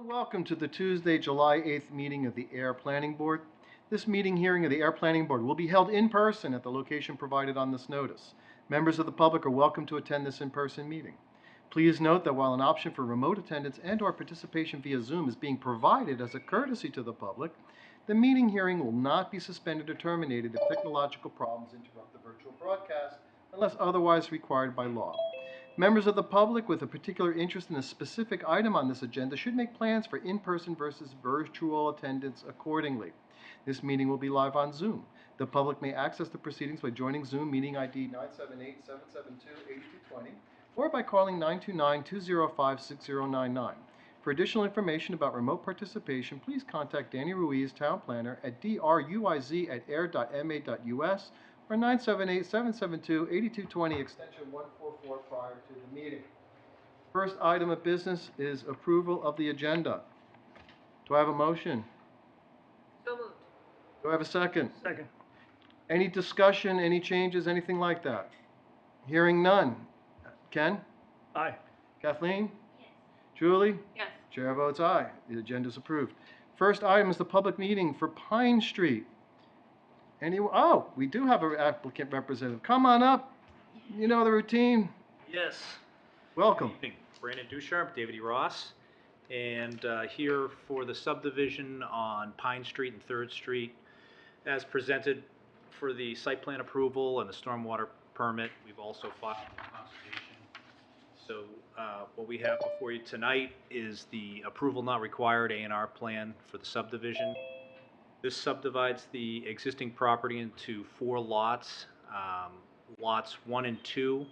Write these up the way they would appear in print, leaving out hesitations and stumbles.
and welcome to the Tuesday, July 8th meeting of the Ayer Planning Board. This meeting hearing of the Ayer Planning Board will be held in person at the location provided on this notice. Members of the public are welcome to attend this in-person meeting. Please note that while an option for remote attendance and/or participation via Zoom is being provided as a courtesy to the public, the meeting hearing will not be suspended or terminated if technological problems interrupt the virtual broadcast unless otherwise required by law. Members of the public with a particular interest in a specific item on this agenda should make plans for in-person versus virtual attendance accordingly. This meeting will be live on Zoom. The public may access the proceedings by joining Zoom meeting ID 978-772-8220 or by calling 929-205-6099. For additional information about remote participation, please contact Danny Ruiz, Town Planner, at druiz@air.ma.us or 978-772-8220, extension 144 prior to the meeting. First item of business is approval of the agenda. Do I have a motion? So moved. Do I have a second? Second. Any discussion, any changes, anything like that? Hearing none. Ken? Aye. Kathleen? Yes. Julie? Yes. Chair votes aye. The agenda is approved. First item is the public meeting for Pine Street. Oh, we do have an applicant representative. Come on up. You know the routine. Yes. Welcome. Good evening. Brandon Ducharme, David E. Ross, and here for the subdivision on Pine Street and 3rd Street as presented for the site plan approval and the stormwater permit. We've also filed the conservation. So what we have before you tonight is the approval not required A&R plan for the subdivision. This subdivides the existing property into 4 lots. Lots 1 and 2.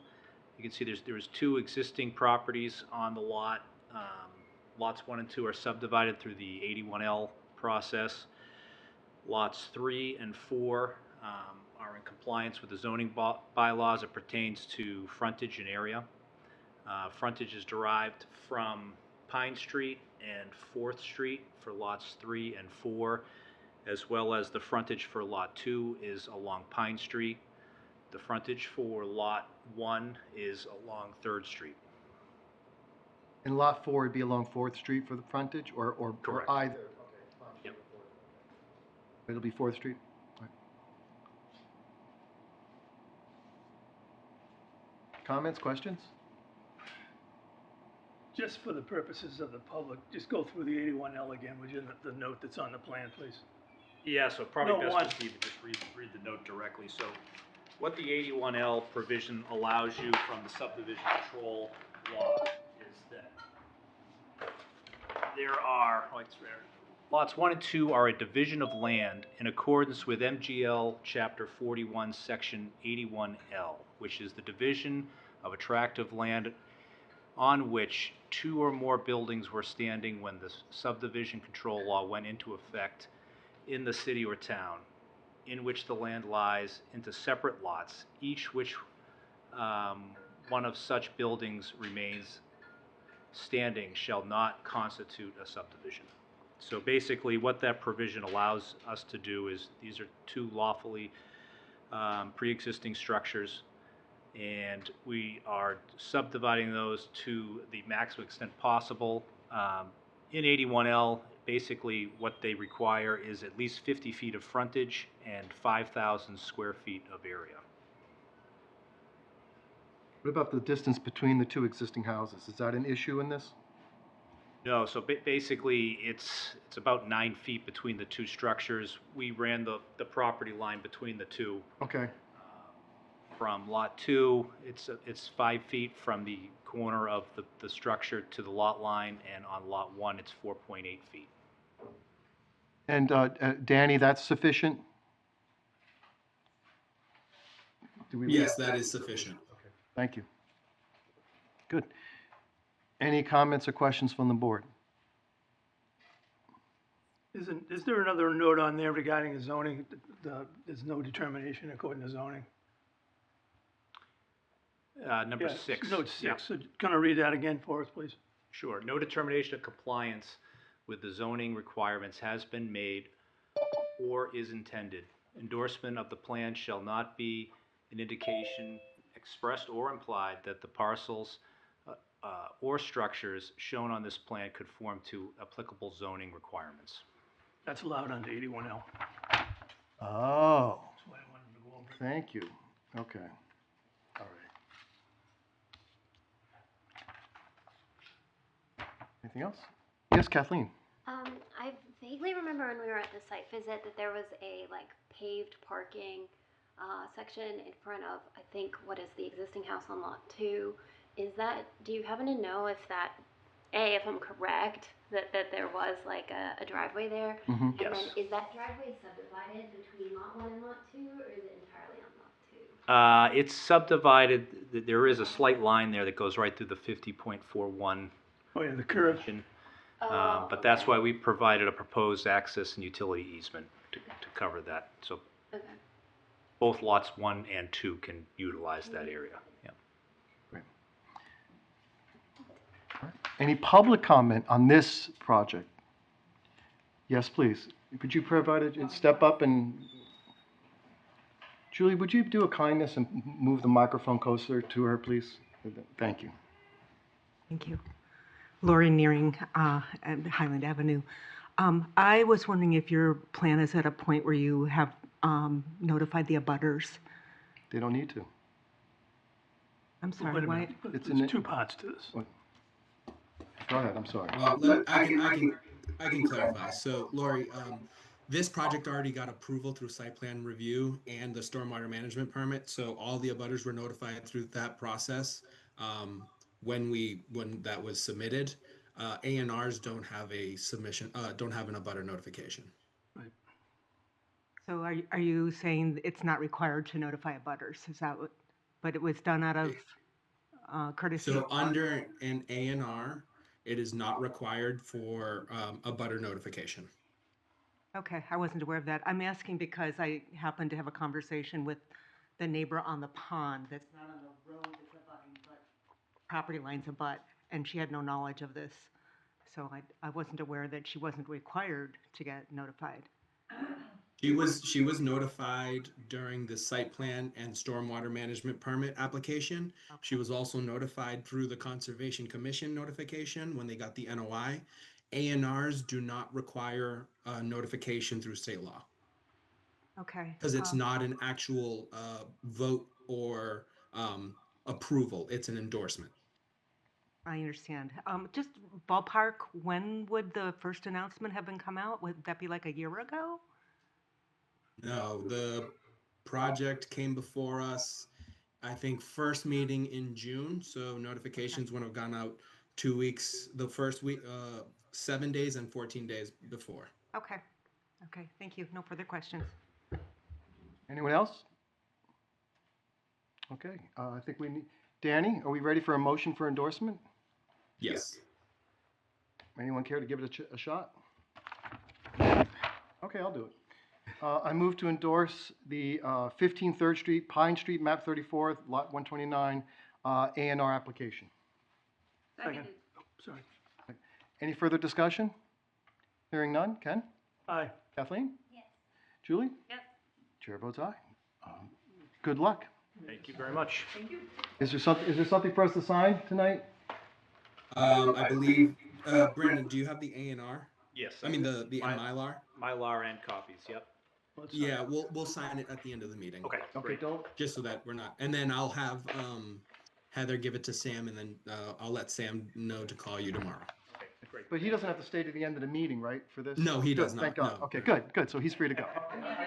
You can see there's 2 existing properties on the lot. Lots 1 and 2 are subdivided through the 81L process. Lots 3 and 4 are in compliance with the zoning bylaws as it pertains to frontage and area. Frontage is derived from Pine Street and 4th Street for lots 3 and 4. As well as the frontage for Lot 2 is along Pine Street. The frontage for Lot 1 is along 3rd Street. And Lot 4 would be along 4th Street for the frontage, or Correct. either? Okay. Yep. It'll be 4th Street? All right. Comments, questions? Just for the purposes of the public, just go through the 81L again, would you, the note that's on the plan, please? Yeah, so probably No, best one. to Steve just read the note directly. So what the 81L provision allows you from the subdivision control law is that there are, lots 1 and 2 are a division of land in accordance with MGL Chapter 41, Section 81L, which is the division of a tract of land on which 2 or more buildings were standing when the subdivision control law went into effect in the city or town, in which the land lies into separate lots, each which one of such buildings remains standing shall not constitute a subdivision. So basically what that provision allows us to do is, these are 2 lawfully pre-existing structures, and we are subdividing those to the maximum extent possible. In 81L, basically what they require is at least 50 feet of frontage and 5,000 square feet of area. What about the distance between the 2 existing houses? Is that an issue in this? No, so basically it's about 9 feet between the 2 structures. We ran the property line between the 2. Okay. From Lot 2, it's 5 feet from the corner of the structure to the lot line, and on Lot 1, it's 4.8 feet. And Danny, that's sufficient? Yes, that is sufficient. Okay. Thank you. Good. Any comments or questions from the board? Is there another note on there regarding the zoning? There's no determination according to zoning? Number Yeah, 6. Note 6, Yeah. so can I read that again for us, please? Sure. No determination of compliance with the zoning requirements has been made or is intended. Endorsement of the plan shall not be an indication expressed or implied that the parcels or structures shown on this plan conform to applicable zoning requirements. That's allowed under 81L. Oh, That's why I wanted to go over it. thank you. Okay. All right. Anything else? Yes, Kathleen? I vaguely remember when we were at the site visit that there was a like paved parking section in front of, I think, what is the existing house on lot 2. Do you happen to know if that, if I'm correct, that there was like a driveway there? Mm-hmm. And then Yes. is that driveway subdivided between lot 1 and lot 2, or is it entirely on lot 2? It's subdivided, there is a slight line there that goes right through the 50.41 Oh, yeah, the curve. division. Oh, But that's okay. why we provided a proposed access and utility easement to cover that. So Okay. both lots 1 and 2 can utilize that area. Yeah. Great. All right. Any public comment on this project? Yes, please. Could you provide it, step up and, Julie, would you do a kindness and move the microphone closer to her, please? Thank you. Thank you. Lori Nearing, at Highland Avenue. I was wondering if your plan is at a point where you have notified the abutters. They don't need to. I'm sorry, Wait a why? minute. It's in There's the- 2 parts to this. Go ahead, I'm sorry. I can clarify. So Lori, this project already got approval through site plan review and the stormwater management permit. So all the abutters were notified through that process. When that was submitted, A&Rs don't have a submission, don't have an abutter notification. So are you saying it's not required to notify abutters? Is that what, but it was done out of courtesy? So under an A&R, it is not required for abutter notification. Okay, I wasn't aware of that. I'm asking because I happened to have a conversation with the neighbor on the pond that's not on the road that's abutting, but property lines abut, and she had no knowledge of this. So I wasn't aware that she wasn't required to get notified. She was notified during the site plan and stormwater management permit application. She was also notified through the Conservation Commission notification when they got the NOI. A&Rs do not require notification through state law Okay. because it's not an actual vote or approval. It's an endorsement. I understand. Just ballpark, when would the first announcement have been come out? Would that be like a year ago? No, the project came before us, I think, first meeting in June. So notifications would have gone out 2 weeks, the first week, 7 days and 14 days before. Okay. Okay, thank you. No further questions. Anyone else? Okay, I think we need, Danny, are we ready for a motion for endorsement? Yes. Anyone care to give it a shot? Okay, I'll do it. I move to endorse the 15 3rd Street, Pine Street, map 34, lot 129, A&R application. Second. Sorry. Any further discussion? Hearing none. Ken? Aye. Kathleen? Yes. Julie? Yes. Chair votes aye. Good luck. Thank you very much. Thank you. Is there something for us to sign tonight? I believe, Brandon, do you have the A&R? Yes. I mean, the My- Mylar? Mylar and copies, yep. Let's Yeah, we'll sign it at the end of the meeting. Okay, Okay, great. don't, Just so that we're not, and then I'll have Heather give it to Sam, and then I'll let Sam know to call you tomorrow. Okay, great. but he doesn't have to stay to the end of the meeting, right, for this? No, he Good, does not, Thank God. no. Okay, good, so he's free to go. I can tell by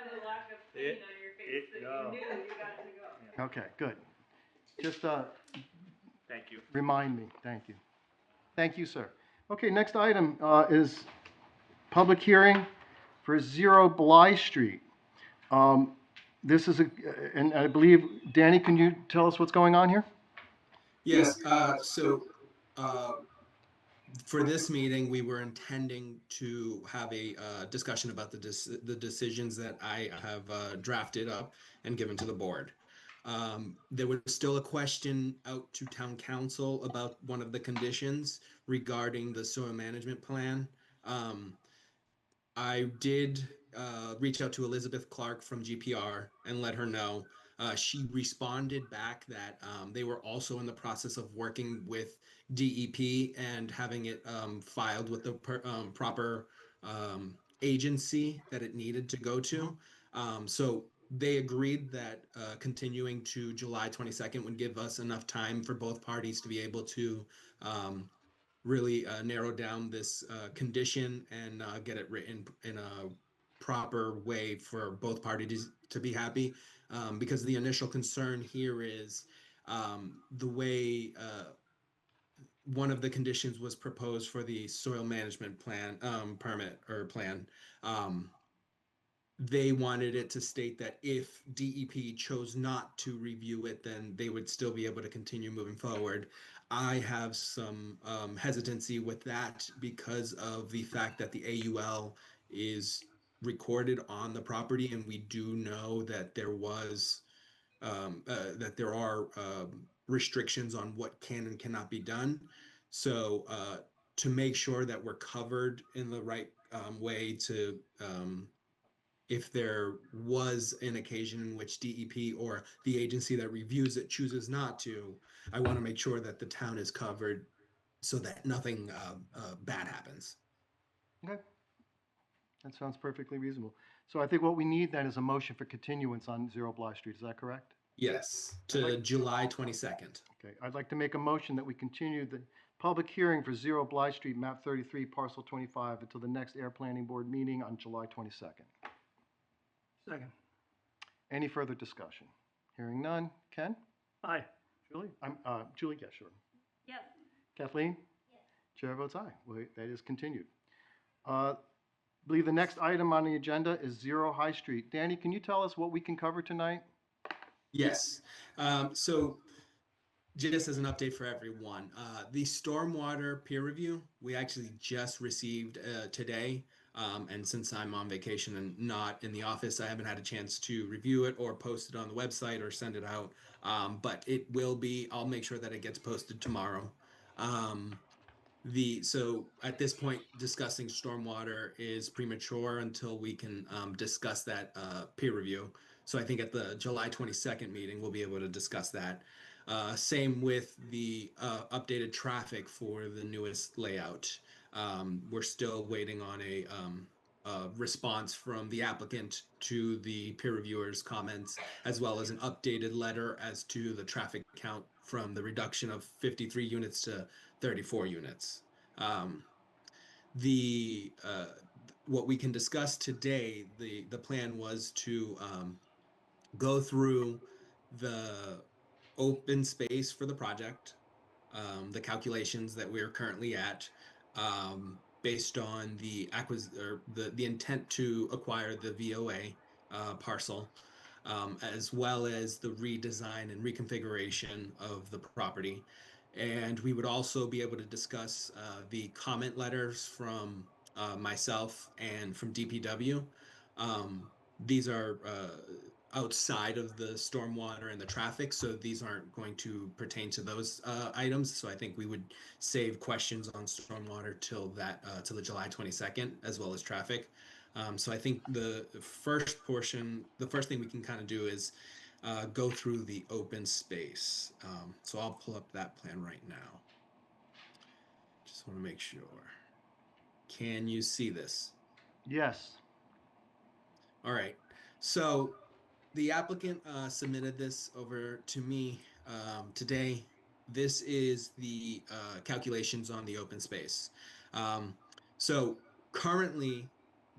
the lack of pain on your face that you knew you got to go. Okay, good. Just Thank you. remind me, thank you. Thank you, sir. Okay, next item is public hearing for 0 Bly Street. This is and I believe, Danny, can you tell us what's going on here? Yes, so for this meeting, we were intending to have a discussion about the decisions that I have drafted up and given to the board. There was still a question out to town council about one of the conditions regarding the sewer management plan. I did reach out to Elizabeth Clark from GPR and let her know. She responded back that they were also in the process of working with DEP and having it filed with the proper agency that it needed to go to. So they agreed that continuing to July 22nd would give us enough time for both parties to be able to really narrow down this condition and get it written in a proper way for both parties to be happy. Because the initial concern here is the way one of the conditions was proposed for the soil management plan permit or plan. They wanted it to state that if DEP chose not to review it, then they would still be able to continue moving forward. I have some hesitancy with that because of the fact that the AUL is recorded on the property, and we do know that there are restrictions on what can and cannot be done. So to make sure that we're covered in the right way to if there was an occasion in which DEP or the agency that reviews it chooses not to, I want to make sure that the town is covered so that nothing bad happens. Okay, that sounds perfectly reasonable. So I think what we need then is a motion for continuance on 0 Bly Street, is that correct? Yes, to July 22nd. Okay, I'd like to make a motion that we continue the public hearing for 0 Bly Street, map 33, parcel 25, until the next Air Planning Board meeting on July 22nd. Second. Any further discussion? Hearing none. Ken? Aye. Julie? Julie, yeah, sure. Yes. Kathleen? Yes. Chair votes aye. Well, that is continued. I believe the next item on the agenda is 0 High Street. Danny, can you tell us what we can cover tonight? Yes. So just as an update for everyone, the stormwater peer review, we actually just received today. And since I'm on vacation and not in the office, I haven't had a chance to review it or post it on the website or send it out. But it will be, I'll make sure that it gets posted tomorrow. So at this point, discussing stormwater is premature until we can discuss that peer review. So I think at the July 22nd meeting, we'll be able to discuss that. Same with the updated traffic for the newest layout. We're still waiting on a response from the applicant to the peer reviewer's comments, as well as an updated letter as to the traffic count from the reduction of 53 units to 34 units. The what we can discuss today, the plan was to go through the open space for the project, the calculations that we're currently at, based on the intent to acquire the VOA parcel, as well as the redesign and reconfiguration of the property. And we would also be able to discuss the comment letters from myself and from DPW. These are outside of the stormwater and the traffic, so these aren't going to pertain to those items. So I think we would save questions on stormwater till the July 22nd, as well as traffic. So I think the first thing we can kind of do is go through the open space. So I'll pull up that plan right now. Just want to make sure. Can you see this? Yes. All right. So the applicant submitted this over to me today. This is the calculations on the open space. So currently,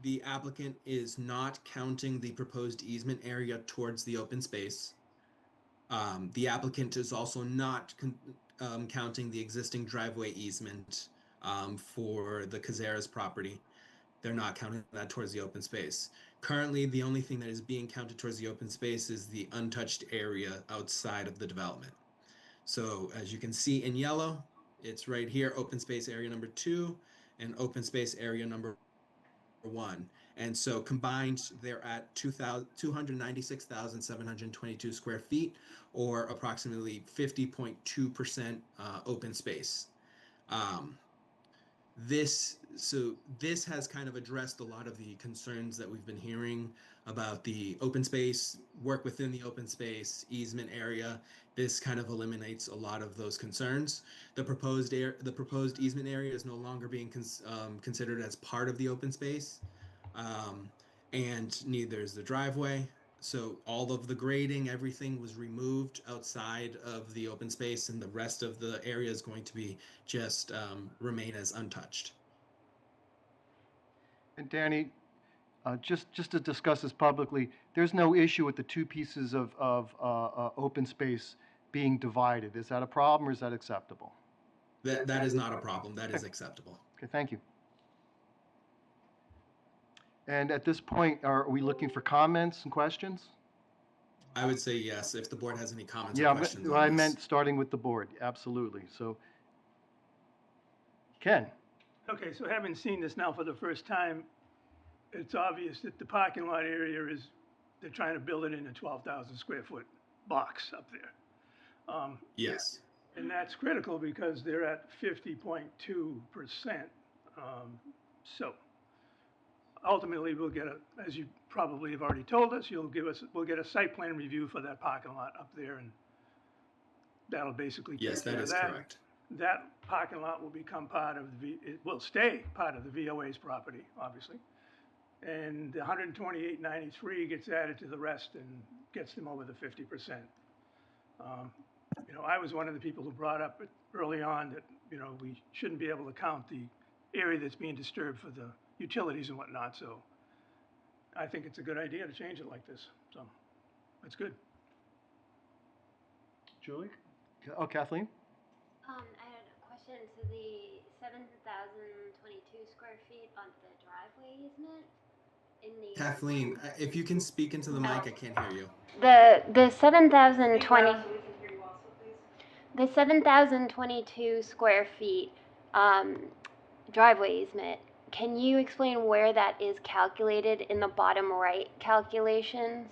the applicant is not counting the proposed easement area towards the open space. The applicant is also not counting the existing driveway easement for the Cazares property. They're not counting that towards the open space. Currently, the only thing that is being counted towards the open space is the untouched area outside of the development. So as you can see in yellow, it's right here, open space area number 2 and open space area number 1. And so combined, they're at 296,722 square feet, or approximately 50.2% open space. This So this has kind of addressed a lot of the concerns that we've been hearing about the open space, work within the open space, easement area. This kind of eliminates a lot of those concerns. The proposed easement area is no longer being considered as part of the open space, um, and neither is the driveway. So all of the grading, everything was removed outside of the open space, and the rest of the area is going to be just remain as untouched. And Danny, just to discuss this publicly, there's no issue with the two pieces of open space being divided. Is that a problem or is that acceptable? That is not a problem. That is acceptable. Okay, thank you. And at this point, are we looking for comments and questions? I would say yes, if the board has any comments or Yeah, questions I on this. meant starting with the board, absolutely. So, Ken? Okay, so having seen this now for the first time, it's obvious that the parking lot area is, they're trying to build it in a 12,000 square foot box up there. Yes. And that's critical because they're at 50.2%. So ultimately, we'll get as you probably have already told us, we'll get a site plan review for that parking lot up there, and that'll basically Yes, take care that of is that. correct. That parking lot will become part of it will stay part of the VOA's property, obviously. And the 128.93 gets added to the rest and gets them over the 50%. I was one of the people who brought up early on that, we shouldn't be able to count the area that's being disturbed for the utilities and whatnot, so I think it's a good idea to change it like this, so that's good. Julie? Oh, Kathleen? I had a question. So the 7,022 square feet on the driveway easement in the Kathleen, if you can speak into the mic, I can't hear you. the 7,020 the 7,022 square feet um, driveway easement. Can you explain where that is calculated in the bottom right calculations?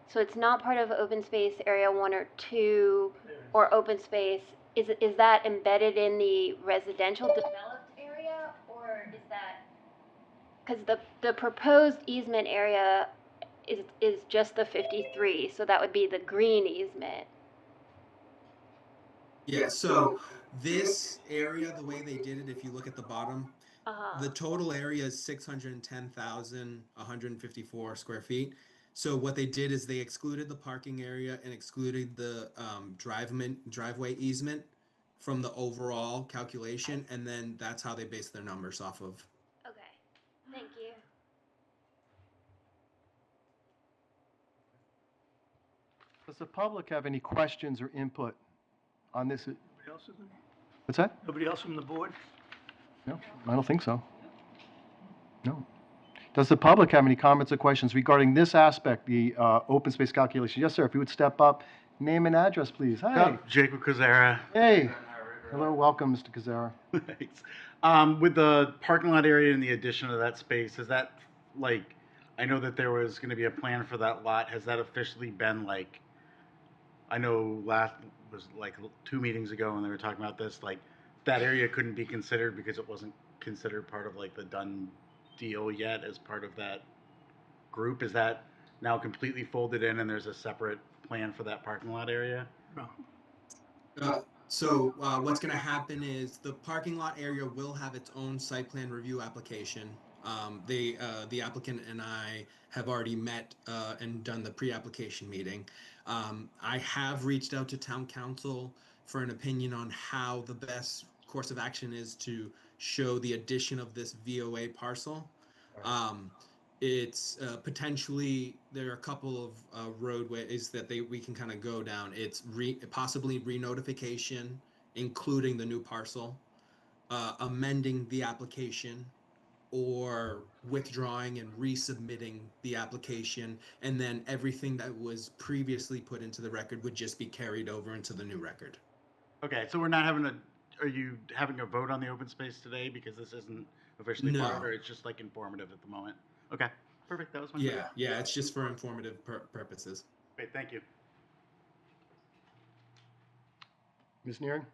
So it's not part of open space area 1 or 2 or open space. Is that embedded in the residential developed area, or is that, because the proposed easement area is just the 53, so that would be the green easement. Yeah, so this area, the way they did it, if you look at the bottom, the Uh-huh. total area is 610,154 square feet. So what they did is they excluded the parking area and excluded the driveway easement from the overall calculation, and then that's how they base their numbers off of. Okay, thank you. Does the public have any questions or input on this? Nobody else, What's that? nobody else from the board? No, I don't think so. No. Does the public have any comments or questions regarding this aspect, the open space calculation? Yes, sir, if you would step up, name and address, please. Hi. Jacob Kazara. Hey. Hello, welcome, Mr. Kazara. Thanks. With the parking lot area and the addition of that space, is that I know that there was going to be a plan for that lot. Has that officially been I know last was 2 meetings ago when they were talking about this, that area couldn't be considered because it wasn't considered part of the done deal yet as part of that group. Is that now completely folded in and there's a separate plan for that parking lot area? No. So what's going to happen is the parking lot area will have its own site plan review application. The applicant and I have already met and done the pre-application meeting. I have reached out to town council for an opinion on how the best course of action is to show the addition of this VOA parcel. It's potentially, there are a couple of roadways that we can kind of go down. It's possibly re-notification, including the new parcel, amending the application, or withdrawing and resubmitting the application, and then everything that was previously put into the record would just be carried over into the new record. Okay, so we're not having are you having a vote on the open space today because this isn't officially No. part, or it's just informative at the moment? Okay, perfect, that was my Yeah, it's just for informative purposes. Great, thank you. Ms. Neering?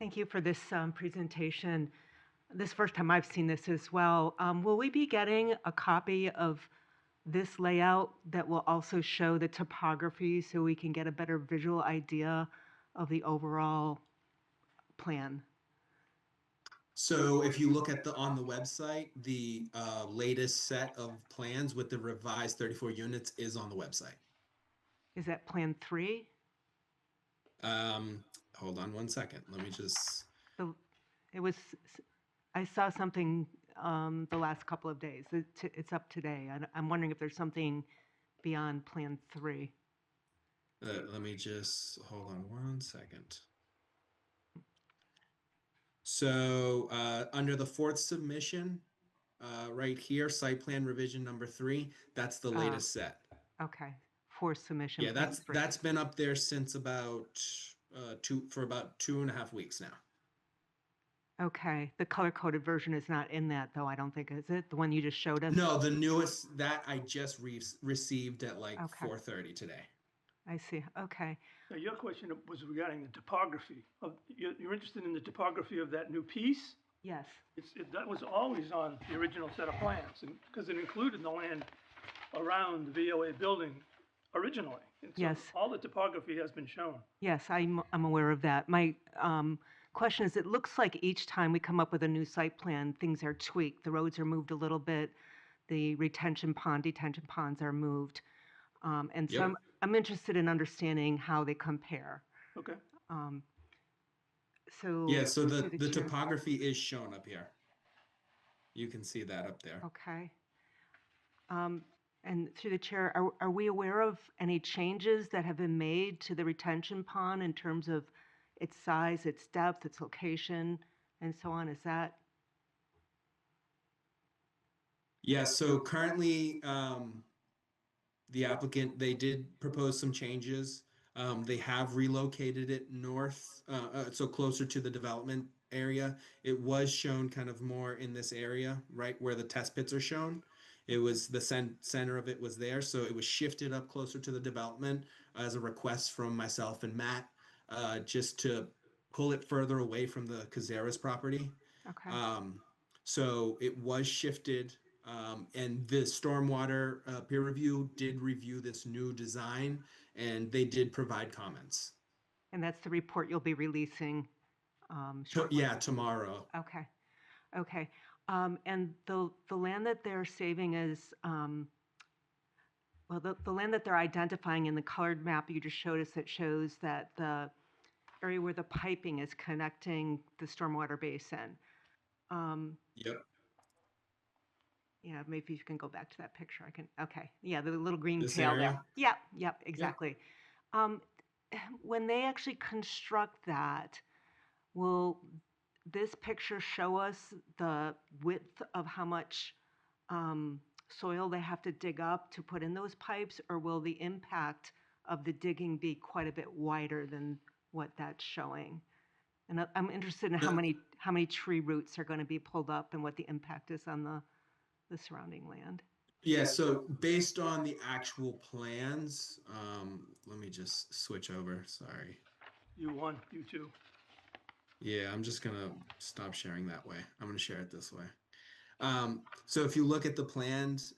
Thank you for this presentation. This is the first time I've seen this as well. Will we be getting a copy of this layout that will also show the topography so we can get a better visual idea of the overall plan? So if you look at on the website, the latest set of plans with the revised 34 units is on the website. Is that Plan 3? Hold on one second. Let me just. The, it was, I saw something the last couple of days. It's up today. I'm wondering if there's something beyond Plan 3. Let me just hold on one second. So under the fourth submission, right here, site plan revision number 3, that's the latest set. Okay, for submission. Yeah, Plan 3. that's been up there since about for about 2.5 weeks now. Okay, the color-coded version is not in that though, I don't think, is it? The one you just showed us? No, the newest that I just received at like Okay. 4:30 today. I see, okay. Now, your question was regarding the topography of, you're interested in the topography of that new piece? Yes, That was always on the original set of plans, and, because it included the land around the VOA building originally. And so Yes. all the topography has been shown. yes, I'm aware of that. My question is, it looks like each time we come up with a new site plan, things are tweaked. The roads are moved a little bit, the detention ponds are moved. And so Yep. I'm interested in understanding how they compare. Okay. So. Yeah, so through the chair- topography is shown up here. You can see that up there. Okay. And through the chair, are we aware of any changes that have been made to the retention pond in terms of its size, its depth, its location, and so on? Is that? Yeah, so currently, the applicant, they did propose some changes. They have relocated it north, so closer to the development area. It was shown kind of more in this area, right where the test pits are shown. It was the center of it was there, so it was shifted up closer to the development as a request from myself and Matt, just to pull it further away from the Cazares property. Okay. So it was shifted, and the stormwater peer review did review this new design, and they did provide comments. And that's the report you'll be releasing shortly? Yeah, tomorrow. Okay. Okay. And the land that they're saving is, well, the land that they're identifying in the colored map you just showed us, that shows that the area where the piping is connecting the stormwater basin. Yep. Yeah, maybe you can go back to that picture. I can, okay. Yeah, the little green This tail area? there. Yep, exactly. When they actually construct that, will this picture show us the width of how much soil they have to dig up to put in those pipes, or will the impact of the digging be quite a bit wider than what that's showing? And I'm interested in how many tree roots are going to be pulled up and what the impact is on the surrounding land. Yeah, so based on the actual plans, let me just switch over, sorry. U1, U2. Yeah, I'm just gonna stop sharing that way. I'm gonna share it this way. So if you look at the plans,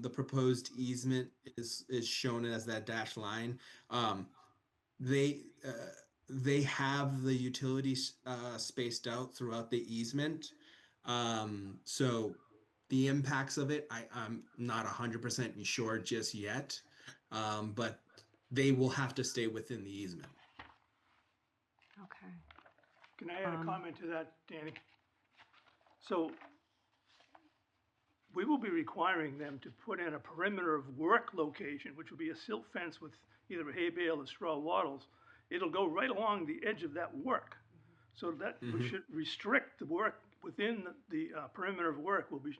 the proposed easement is shown as that dashed line. They have the utilities spaced out throughout the easement. So the impacts of it, I'm not 100% sure just yet, but they will have to stay within the easement. Okay. Can I add a comment to that, Danny? So we will be requiring them to put in a perimeter of work location, which will be a silt fence with either a hay bale or straw wattles. It'll go right along the edge of that work. So that should restrict the work within the perimeter of work will be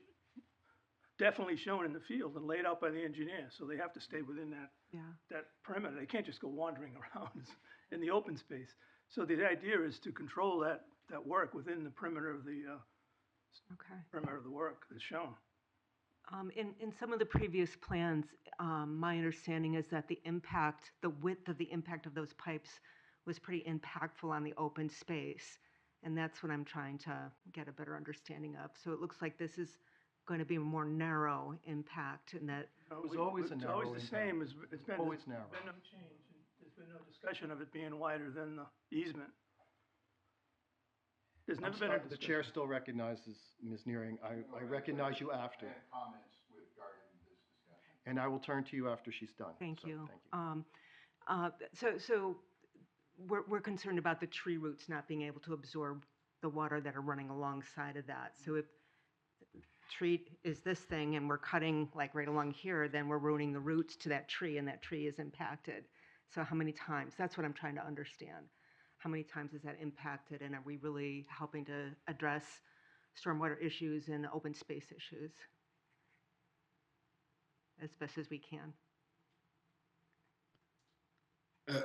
definitely shown in the field and laid out by the engineer. So they have to stay within that perimeter. They can't just go wandering around in the open space. So the idea is to control that work within the perimeter of the perimeter of the work that's shown. In some of the previous plans, my understanding is that the width of the impact of those pipes was pretty impactful on the open space. And that's what I'm trying to get a better understanding of. So it looks like this is going to be a more narrow impact and that, It was always a It's narrow always the impact. same, it's been, Always there's narrow. been no change, and there's been no discussion of it being wider than the easement. There's never been a The discussion. chair still recognizes Ms. Nearing. I recognize you after. Comments regarding this discussion. And I will turn to you after she's done. thank So, you. Thank you. So we're concerned about the tree roots not being able to absorb the water that are running alongside of that. So if tree is this thing and we're cutting like right along here, then we're ruining the roots to that tree and that tree is impacted. So how many times? That's what I'm trying to understand. How many times is that impacted and are we really helping to address stormwater issues and open space issues as best as we can?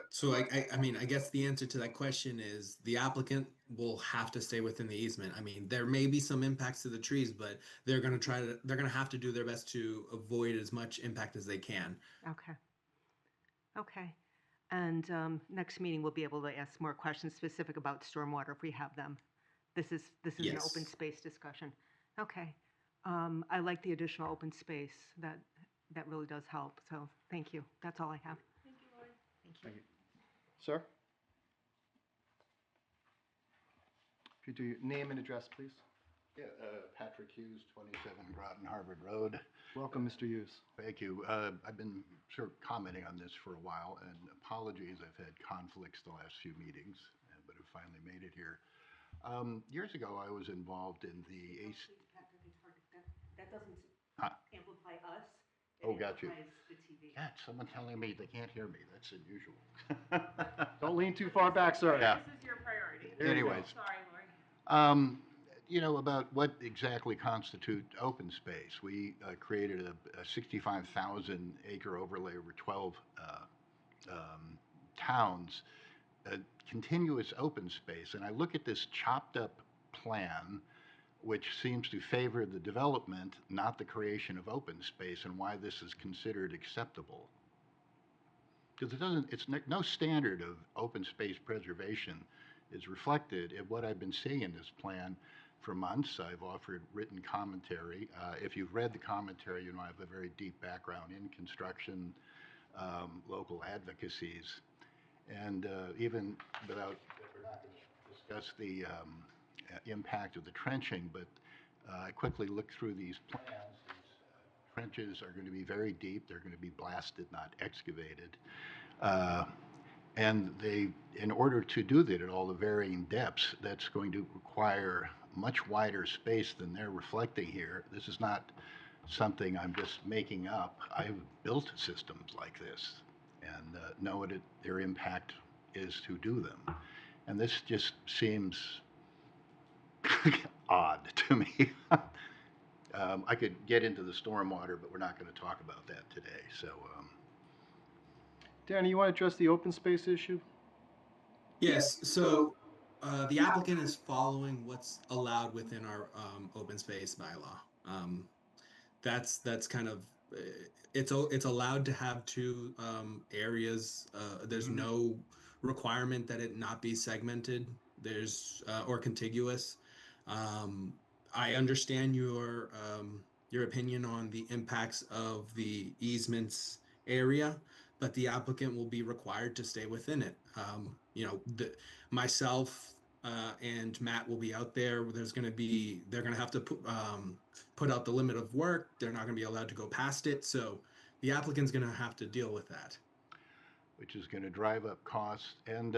So I mean, I guess the answer to that question is the applicant will have to stay within the easement. I mean, there may be some impacts to the trees, but they're going to have to do their best to avoid as much impact as they can. Okay. Okay. And next meeting, we'll be able to ask more questions specific about stormwater if we have them. This is an open Yes. space discussion. Okay. I like the additional open space. That really does help. So thank you. That's all I have. Thank you, Lori. Thank you. Sir? If you do your name and address, please. Yeah, Patrick Hughes, 27 Groton Harvard Road. Welcome, Mr. Hughes. Thank you. I've been sort of commenting on this for a while, and apologies, I've had conflicts the last few meetings, but have finally made it here. Years ago, I was involved in the That doesn't Huh? amplify us. Oh, got you. The TV. Yeah, someone telling me they can't hear me. That's unusual. Don't lean too far back, sir. Yeah. This is your priority. There you go. Anyways, Sorry, Lori. About what exactly constitute open space. We created a 65,000 acre overlay over 12 towns, a continuous open space. And I look at this chopped up plan, which seems to favor the development, not the creation of open space, and why this is considered acceptable. Because it's no standard of open space preservation is reflected in what I've been seeing in this plan for months. I've offered written commentary. If you've read the commentary, you know I have a very deep background in construction, local advocacies, and even without, we're not going to discuss the impact of the trenching, but I quickly looked through these plans. These trenches are going to be very deep. They're going to be blasted, not excavated. And in order to do that at all the varying depths, that's going to require much wider space than they're reflecting here. This is not something I'm just making up. I've built systems like this and know what their impact is to do them. And this just seems odd to me. I could get into the stormwater, but we're not going to talk about that today. So. Danny, you want to address the open space issue? Yes. So the applicant is following what's allowed within our open space bylaw. That's kind of it's allowed to have two areas. There's no requirement that it not be segmented. There's or contiguous. I understand your opinion on the impacts of the easements area, but the applicant will be required to stay within it. Myself and Matt will be out there. They're going to have to put out the limit of work. They're not going to be allowed to go past it. So the applicant's going to have to deal with that. Which is going to drive up costs. And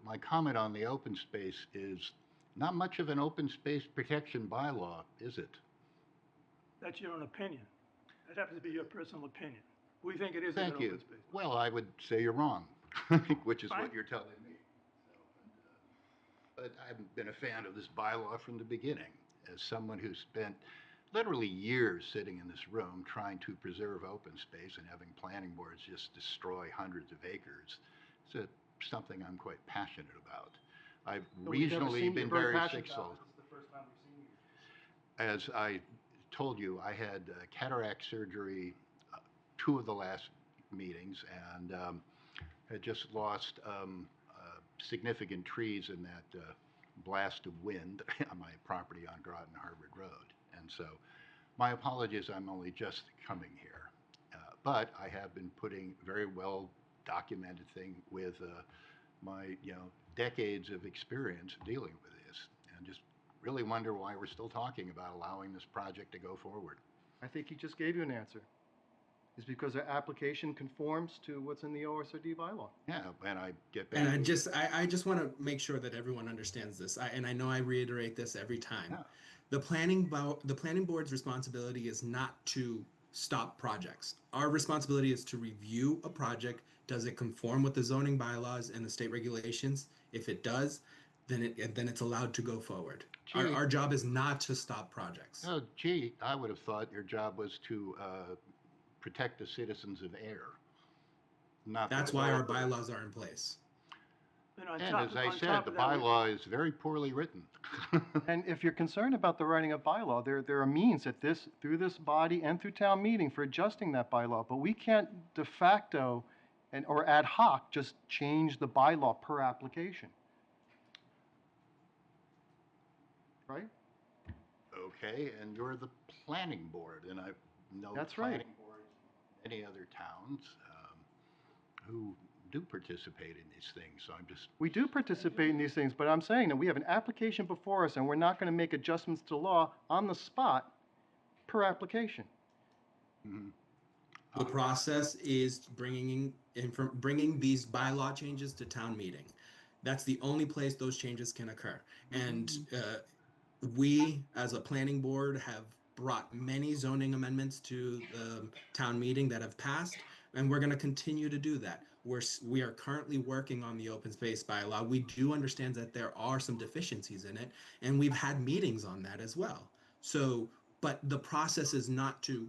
my comment on the open space is not much of an open space protection bylaw, is it? That's your own opinion. That happens to be your personal opinion. We think it is a Thank good you. open space. Well, I would say you're wrong, which is Fine. what you're telling me. But I've been a fan of this bylaw from the beginning. As someone who spent literally years sitting in this room trying to preserve open space and having planning boards just destroy hundreds of acres, it's something I'm quite passionate about. I've regionally been very successful. This is the first time we've seen you. As I told you, I had cataract surgery 2 of the last meetings and had just lost significant trees in that blast of wind on my property on Groton Harvard Road. And so my apologies, I'm only just coming here. But I have been putting very well documented thing with my decades of experience dealing with this, and just really wonder why we're still talking about allowing this project to go forward. I think he just gave you an answer. It's because our application conforms to what's in the OSRD bylaw. Yeah, and I get back. And I just want to make sure that everyone understands this. And I know I reiterate this every time. Yeah. The planning board's responsibility is not to stop projects. Our responsibility is to review a project. Does it conform with the zoning bylaws and the state regulations? If it does, then it's allowed to go forward. Gee. Our job is not to stop projects. Oh, gee, I would have thought your job was to protect the citizens of Ayer, not the That's why our developers. bylaws are in place. on And top, as I on said, top the of that, bylaw is very poorly written. And if you're concerned about the writing of bylaw, there are means at through this body and through town meeting for adjusting that bylaw, but we can't de facto or ad hoc just change the bylaw per application. Right? Okay, and you're the planning board, and I know That's planning right. boards in many other towns who do participate in these things. So I'm just We do participate in these things, but I'm saying that we have an application before us and we're not going to make adjustments to law on the spot per application. mhm. The process is bringing these bylaw changes to town meeting. That's the only place those changes can occur. And we, as a planning board, have brought many zoning amendments to the town meeting that have passed, and we're going to continue to do that. We are currently working on the open space bylaw. We do understand that there are some deficiencies in it, and we've had meetings on that as well. So, but the process is not to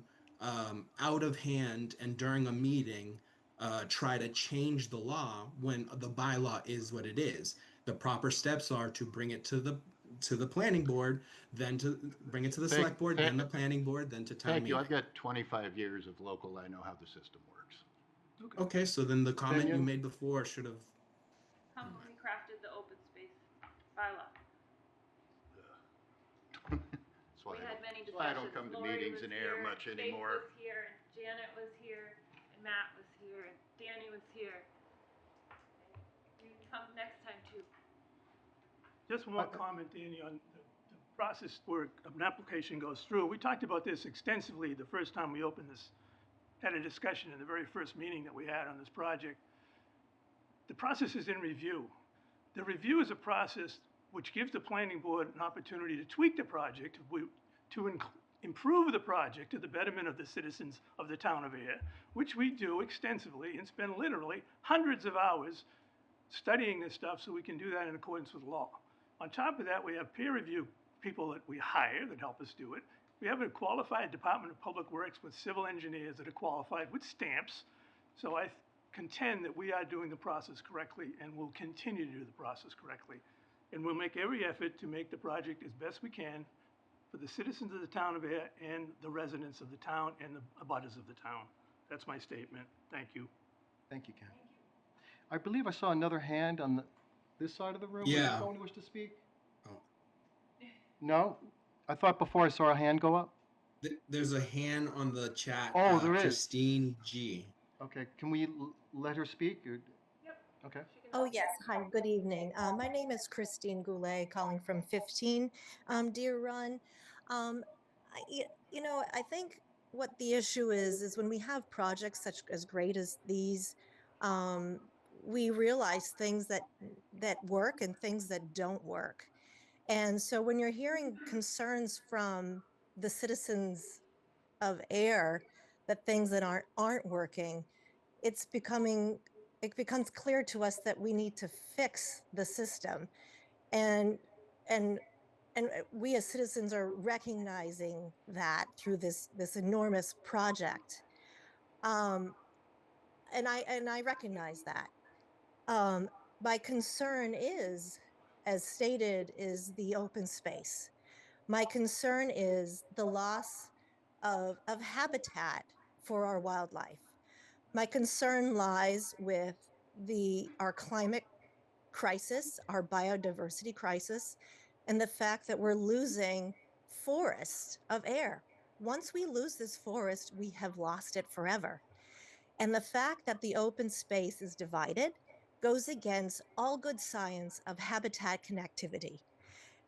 out of hand and during a meeting try to change the law when the bylaw is what it is. The proper steps are to bring it to the planning board, then to bring it to the Thank, select board, thank, then the planning board, then to town thank you. meeting. I've got 25 years of local. I know how the system works. Okay, so then the comment you Opinion? made before should have. Come when we crafted the open space bylaw. That's why We had many that's why I discussions. don't come to Lori meetings was in Ayer here, much Faith anymore. was here, and Janet was here, and Matt was here, and Danny was here. You can come next time too. just one comment, Danny, on the process where an application goes through. We talked about this extensively the first time we opened this, had a discussion in the very first meeting that we had on this project. The process is in review. The review is a process which gives the planning board an opportunity to tweak the project, to improve the project to the betterment of the citizens of the town of Ayer, which we do extensively and spend literally hundreds of hours studying this stuff so we can do that in accordance with law. On top of that, we have peer review people that we hire that help us do it. We have a qualified Department of Public Works with civil engineers that are qualified with stamps. So I contend that we are doing the process correctly and will continue to do the process correctly. And we'll make every effort to make the project as best we can for the citizens of the town of Ayer and the residents of the town and the abutters of the town. That's my statement. Thank you. Thank you, Ken. I believe I saw another hand on this side of the room. Yeah. Was someone who wished to speak? Oh. No? I thought before I saw a hand go up. There's a hand on the chat. Oh, there is. Christine G. Okay, can we let her speak? Yep. Okay. She can Oh, talk. yes. Hi, good evening. My name is Christine Goulet, calling from 15 Deer Run. I think what the issue is when we have projects such as great as these, um, we realize things that work and things that don't work. And so when you're hearing concerns from the citizens of Ayer that things that aren't working, it's it becomes clear to us that we need to fix the system, and and we as citizens are recognizing that through this enormous project, and I recognize that. My concern is, as stated, is the open space. My concern is the loss of habitat for our wildlife. My concern lies with our climate crisis, our biodiversity crisis, and the fact that we're losing forests of Ayer. Once we lose this forest, we have lost it forever. And the fact that the open space is divided goes against all good science of habitat connectivity.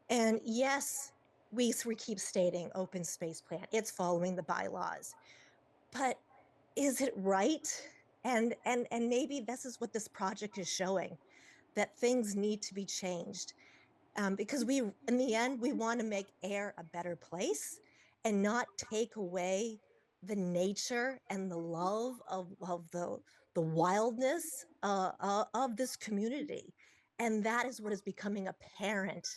And yes, we keep stating open space plan, it's following the bylaws. But is it right? And maybe this is what this project is showing, that things need to be changed. Because we, in the end, we want to make Ayer a better place and not take away the nature and the love of the wildness of this community. And that is what is becoming apparent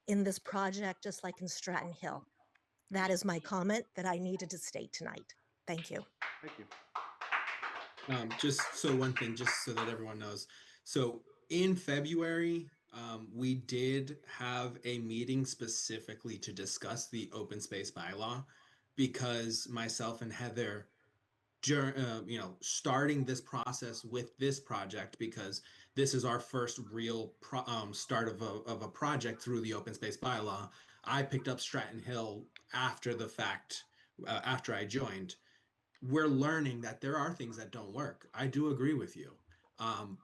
in this project, just like in Stratton Hill. That is my comment that I needed to state tonight. Thank you. Thank you. Just so one thing, just so that everyone knows. So in February, we did have a meeting specifically to discuss the open space bylaw because myself and Heather, starting this process with this project because this is our first real start of a project through the open space bylaw. I picked up Stratton Hill after the fact, after I joined. We're learning that there are things that don't work. I do agree with you. Um,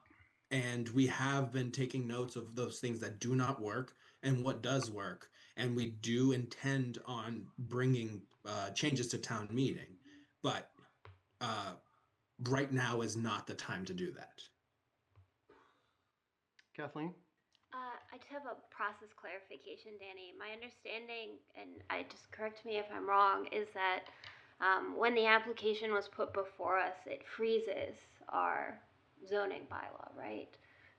and we have been taking notes of those things that do not work and what does work. And we do intend on bringing changes to town meeting. But uh, right now is not the time to do that. Kathleen? I just have a process clarification, Danny. My understanding, and I just correct me if I'm wrong, is that when the application was put before us, it freezes our zoning bylaw, right?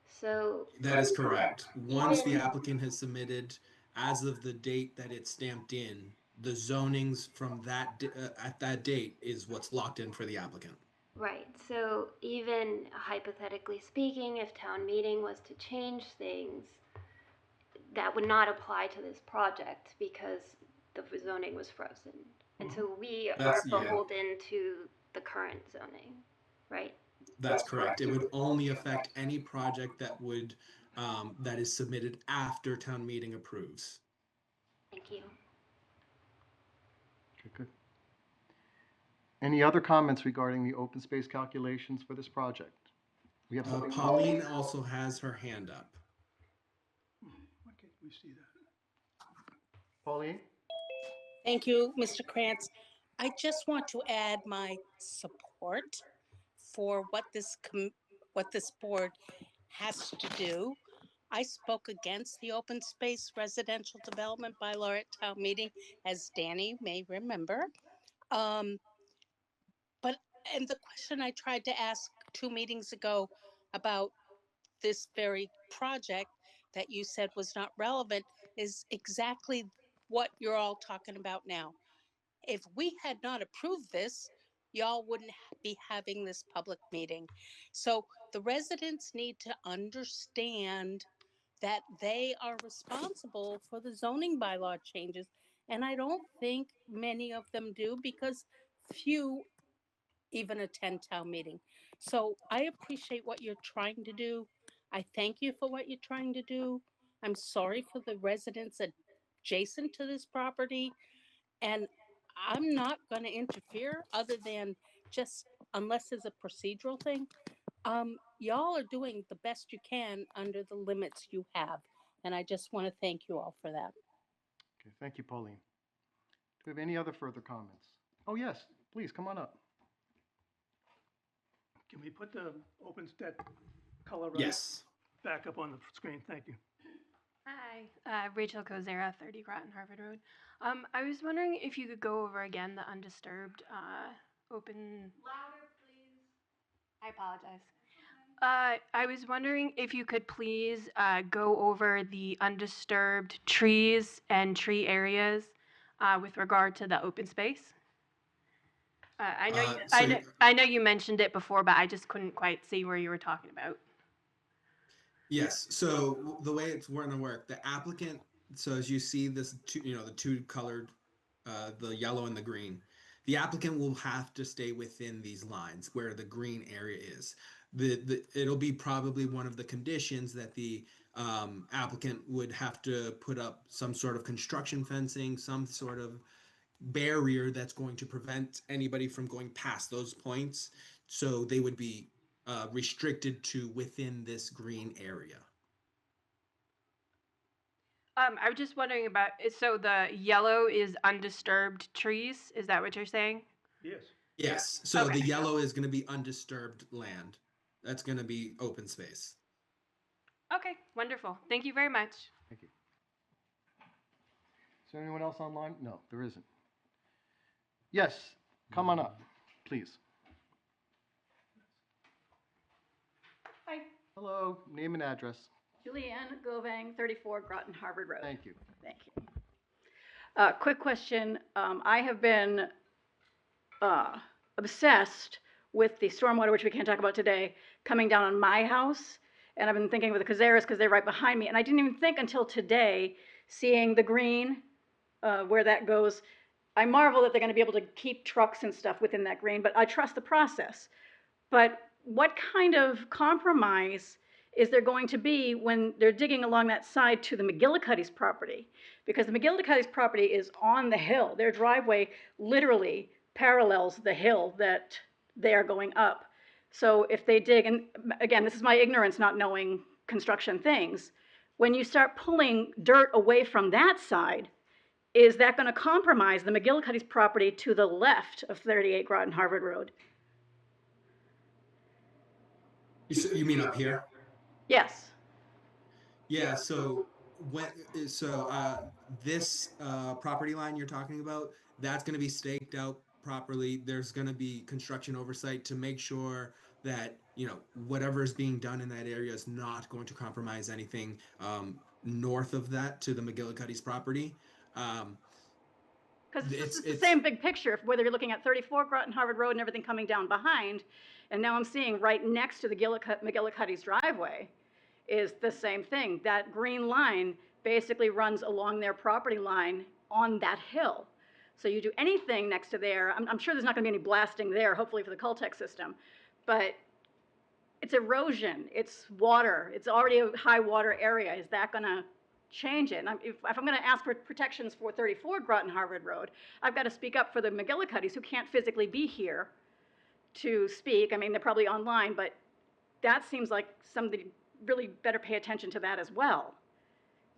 So That is correct. Once the even applicant has submitted, as of the date that it's stamped in, the zonings from at that date is what's locked in for the applicant. right, so even hypothetically speaking, if town meeting was to change things, that would not apply to this project because the zoning was frozen. And so we are Yeah, beholden to the current zoning, right? that's correct. It would only affect any project that is submitted after town meeting approves. Thank you. Okay, good. Any other comments regarding the open space calculations for this project? We have something. Pauline also has her hand up. Why can't we see that? Pauline? Thank you, Mr. Krantz. I just want to add my support for what this board has to do. I spoke against the open space residential development bylaw at town meeting, as Danny may remember. And the question I tried to ask 2 meetings ago about this very project that you said was not relevant is exactly what you're all talking about now. If we had not approved this, y'all wouldn't be having this public meeting. So the residents need to understand that they are responsible for the zoning bylaw changes. And I don't think many of them do because few even attend town meeting. So I appreciate what you're trying to do. I thank you for what you're trying to do. I'm sorry for the residents adjacent to this property. And I'm not going to interfere other than just unless there's a procedural thing. Y'all are doing the best you can under the limits you have. And I just want to thank you all for that. Okay, thank you, Pauline. Do we have any other further comments? Oh, yes, please, come on up. Can we put the that color Yes. back up on the screen? Thank you. Hi, Rachel Kozera, 30 Groton Harvard Road. I was wondering if you could go over again the undisturbed open. Louder, please. I apologize. I was wondering if you could please go over the undisturbed trees and tree areas with regard to the open space. I know I know you mentioned it before, but I just couldn't quite see where you were talking about. Yes. So the way it's going to work, the applicant. So as you see this, the two colored, the yellow and the green, the applicant will have to stay within these lines where the green area is. It'll be probably one of the conditions that the applicant would have to put up some sort of construction fencing, some sort of barrier that's going to prevent anybody from going past those points. So they would be restricted to within this green area. I was just wondering about, so the yellow is undisturbed trees? Is that what you're saying? Yes. Yes. So Okay. the yellow is going to be undisturbed land. That's going to be open space. Okay, wonderful. Thank you very much. Thank you. Is there anyone else online? No, there isn't. Yes, come on up, please. Hi, Hello, name and address. Julianne Govang, 34 Groton Harvard Road. Thank you. Thank you. Quick question. I have been obsessed with the stormwater, which we can't talk about today, coming down on my house. And I've been thinking with the Cazares because they're right behind me. And I didn't even think until today, seeing the green, where that goes. I marvel that they're going to be able to keep trucks and stuff within that green, but I trust the process. But what kind of compromise is there going to be when they're digging along that side to the McGillicuddy's property? Because the McGillicuddy's property is on the hill. Their driveway literally parallels the hill that they are going up. So if they dig, and again, this is my ignorance not knowing construction things, when you start pulling dirt away from that side, is that going to compromise the McGillicuddy's property to the left of 38 Groton Harvard Road? You mean up here? Yes. Yeah. So this property line you're talking about, that's going to be staked out properly. There's going to be construction oversight to make sure that whatever is being done in that area is not going to compromise anything north of that to the McGillicuddy's property. Because it's the same big picture, whether you're looking at 34 Groton Harvard Road and everything coming down behind, and now I'm seeing right next to the McGillicuddy's driveway is the same thing. That green line basically runs along their property line on that hill. So you do anything next to there, I'm sure there's not going to be any blasting there, hopefully for the Cultec system, but it's erosion, it's water, it's already a high water area. Is that going to change it? And if I'm going to ask for protections for 34 Groton Harvard Road, I've got to speak up for the McGillicuddy's who can't physically be here to speak. I mean, they're probably online, but that seems like somebody really better pay attention to that as well.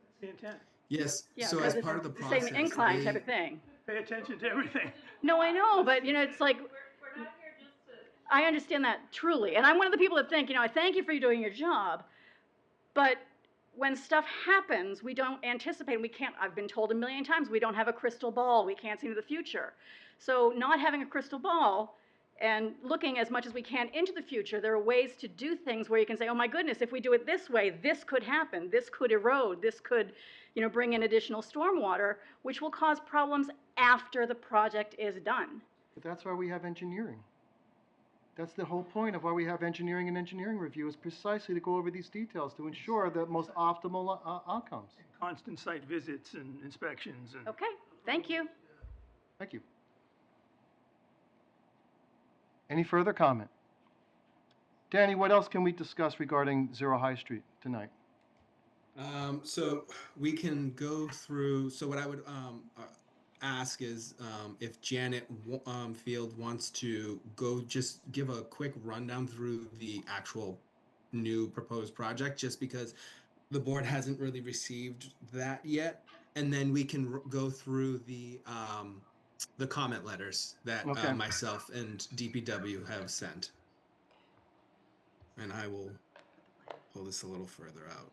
That's the intent. Yes. Yeah, So because as part of the process, same incline type of thing. Pay attention to everything. No, I know, but it's like, We're not here just to. I understand that truly. And I'm one of the people that think, I thank you for you doing your job, but when stuff happens, we don't anticipate, we can't, I've been told a million times, we don't have a crystal ball, we can't see into the future. So not having a crystal ball and looking as much as we can into the future, there are ways to do things where you can say, oh my goodness, if we do it this way, this could happen, this could erode, this could, bring in additional stormwater, which will cause problems after the project is done. But that's why we have engineering. That's the whole point of why we have engineering and engineering review, is precisely to go over these details to ensure the most optimal outcomes. Constant site visits and inspections and. Okay, thank you. Thank you. Any further comment? Danny, what else can we discuss regarding Zero High Street tonight? So we can go through. So what I would ask is if Janet Field wants to go just give a quick rundown through the actual new proposed project, just because the board hasn't really received that yet, and then we can go through the comment letters that Okay. myself and DPW have sent, and I will pull this a little further out.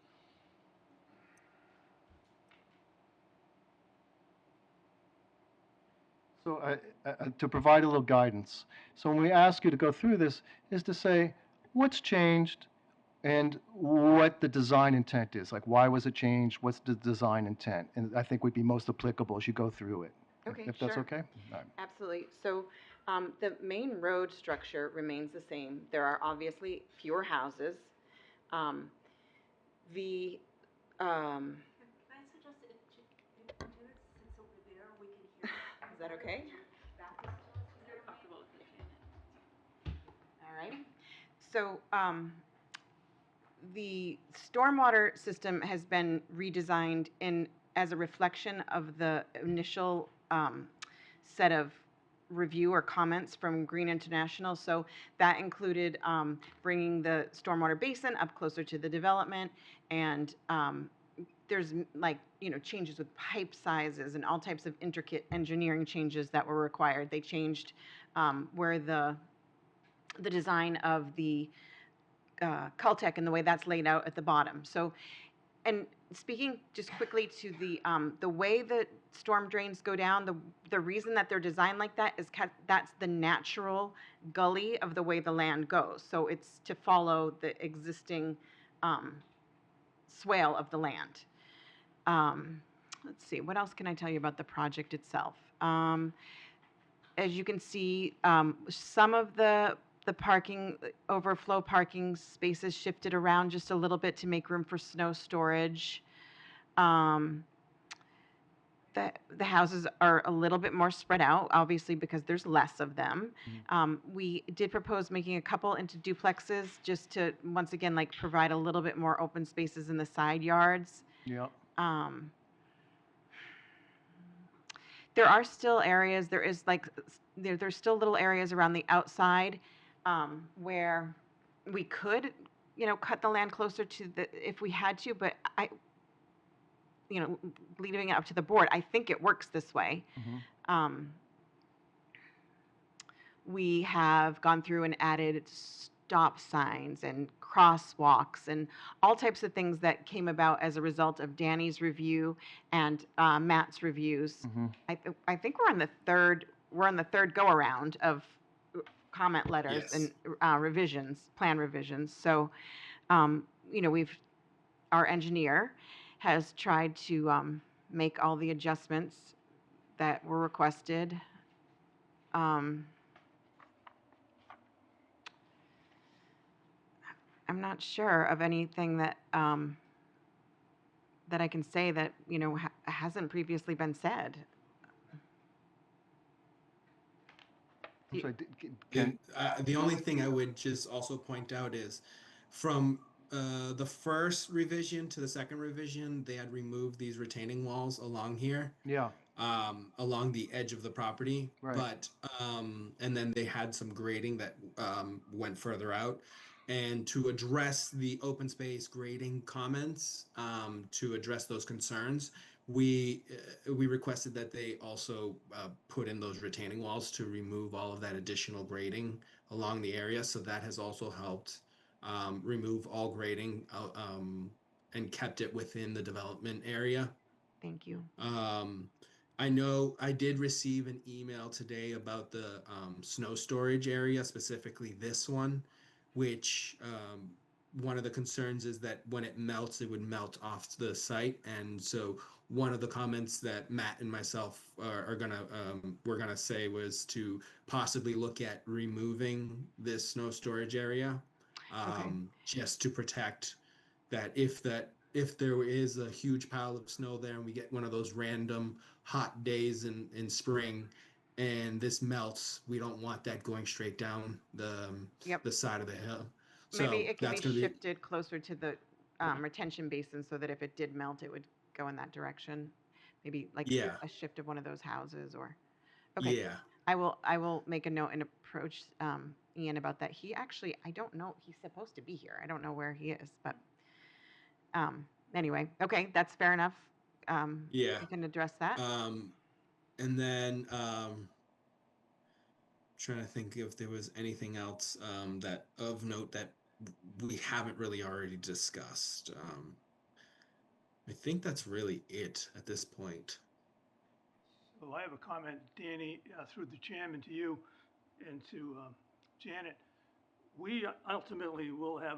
So to provide a little guidance. So when we ask you to go through this, is to say what's changed and what the design intent is. Like, why was it changed? What's the design intent? And I think would be most applicable as you go through it. Okay, If that's sure. okay? All right. Absolutely. So the main road structure remains the same. There are obviously fewer houses. The Can I suggest if Janet sits over there, we can hear. Is that okay? All right. So, the stormwater system has been redesigned as a reflection of the initial set of review or comments from Green International. So that included bringing the stormwater basin up closer to the development, and there's changes with pipe sizes and all types of intricate engineering changes that were required. They changed where the design of the Caltech and the way that's laid out at the bottom. So, and speaking just quickly to the way the storm drains go down, the reason that they're designed like that is that's the natural gully of the way the land goes. So it's to follow the existing swale of the land. Let's see, what else can I tell you about the project itself? As you can see, some of the parking, overflow parking spaces shifted around just a little bit to make room for snow storage. The houses are a little bit more spread out, obviously, because there's less of them. We did propose making a couple into duplexes just to, once again, like provide a little bit more open spaces in the side yards. Yeah. There are still areas, there's still little areas around the outside where we could, cut the land closer to if we had to, but leaving it up to the board, I think it works this way. We have gone through and added stop signs and crosswalks and all types of things that came about as a result of Danny's review and Matt's reviews. I think we're on the third go around of comment letters Yes. and revisions, plan revisions. So, our engineer has tried to make all the adjustments that were requested. I'm not sure of anything that that I can say that hasn't previously been said. I'm sorry, The only thing I would just also point out is from the first revision to the second revision, they had removed these retaining walls along here, yeah, along the edge of the property. Right. But and then they had some grading that went further out. And to address the open space grading comments, to address those concerns, we requested that they also put in those retaining walls to remove all of that additional grading along the area. So that has also helped remove all grading and kept it within the development area. Thank you. I know I did receive an email today about the snow storage area, specifically this one, which one of the concerns is that when it melts, it would melt off the site. And so one of the comments that Matt and myself we're gonna say was to possibly look at removing this snow storage area, just to protect that if there is a huge pile of snow there and we get one of those random hot days in spring and this melts, we don't want that going straight down the side of the hill. Maybe So it could that's be gonna shifted closer to the retention basin so that if it did melt, it would go in that direction. Maybe like Yeah. a shift of one of those houses or. Okay. Yeah. I will make a note and approach Ian about that. He actually, I don't know, he's supposed to be here. I don't know where he is, but anyway, okay, that's fair enough. Yeah. We can address that. And then trying to think if there was anything else that of note that we haven't really already discussed. I think that's really it at this point. So I have a comment, Danny, through the chairman to you and to Janet. We ultimately will have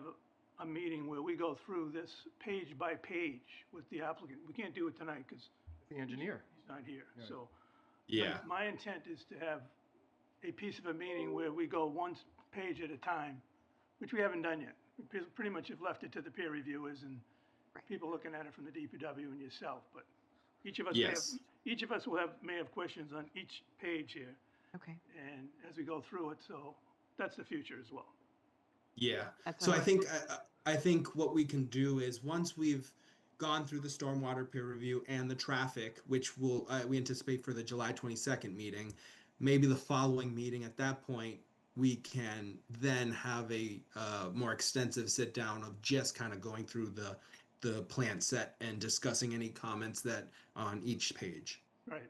a meeting where we go through this page by page with the applicant. We can't do it tonight because the engineer. he's not here. Right. So Yeah. my intent is to have a piece of a meeting where we go one page at a time, which we haven't done yet. We pretty much have left it to the peer reviewers and people looking at it from the DPW and yourself. But each of us may have questions on each page here. Okay. And as we go through it, so that's the future as well. Yeah. That's So what I I was. think I think what we can do is once we've gone through the stormwater peer review and the traffic, which will we anticipate for the July 22nd meeting, maybe the following meeting at that point we can then have a more extensive sit down of just kind of going through the plan set and discussing any comments that on each page. Right,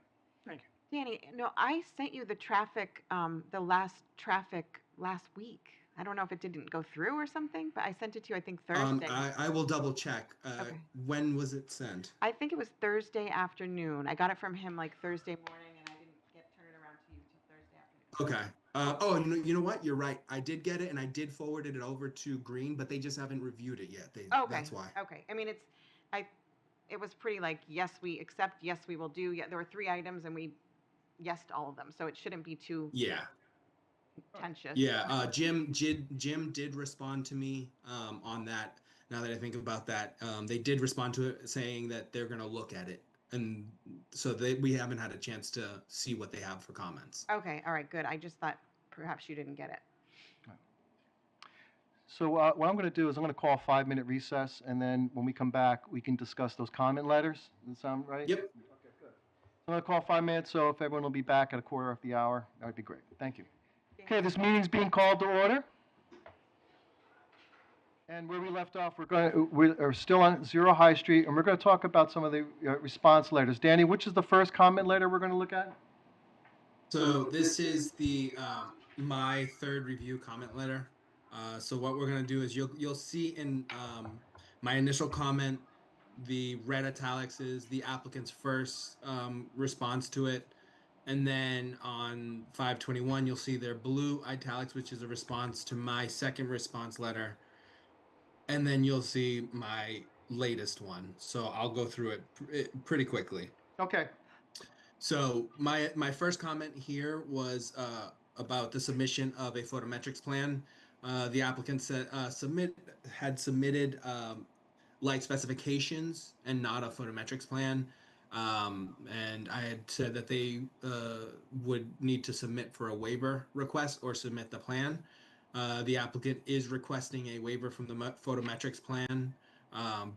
thank you. Danny, no, I sent you the traffic, the last traffic last week. I don't know if it didn't go through or something, but I sent it to you, I think Thursday. I will double check. Okay. When was it sent? I think it was Thursday afternoon. I got it from him like Thursday morning, and I didn't turn it around to you till Thursday afternoon. Okay. Oh, you know what? You're right. I did get it, and I did forward it over to Green, but they just haven't reviewed it yet. Okay. That's why. Okay. I mean, it was pretty like, yes, we accept, yes, we will do. Yeah, there were 3 items, and we yesed all of them, so it shouldn't be too Yeah. contentious. Yeah. Jim did respond to me on that. Now that I think about that, they did respond to it saying that they're going to look at it, and so we haven't had a chance to see what they have for comments. Okay. All right. Good. I just thought perhaps you didn't get it. So what I'm going to do is I'm going to call a 5-minute recess, and then when we come back, we can discuss those comment letters. Does that sound right? Yep. Okay, good. So I'm going to call 5 minutes, so if everyone will be back at a quarter of the hour, that would be great. Thank you. Okay, this meeting's being called to order. And where we left off, we're still on 0 High Street, and we're going to talk about some of the response letters. Danny, which is the first comment letter we're going to look at? So this is the my third review comment letter. So what we're gonna do is you'll see in my initial comment, the red italics is the applicant's first response to it, and then on 521 you'll see their blue italics, which is a response to my second response letter, and then you'll see my latest one. So I'll go through it pretty quickly. Okay. So my first comment here was about the submission of a photometrics plan. The applicant had submitted light specifications and not a photometrics plan. And I had said that they would need to submit for a waiver request or submit the plan. The applicant is requesting a waiver from the photometrics plan,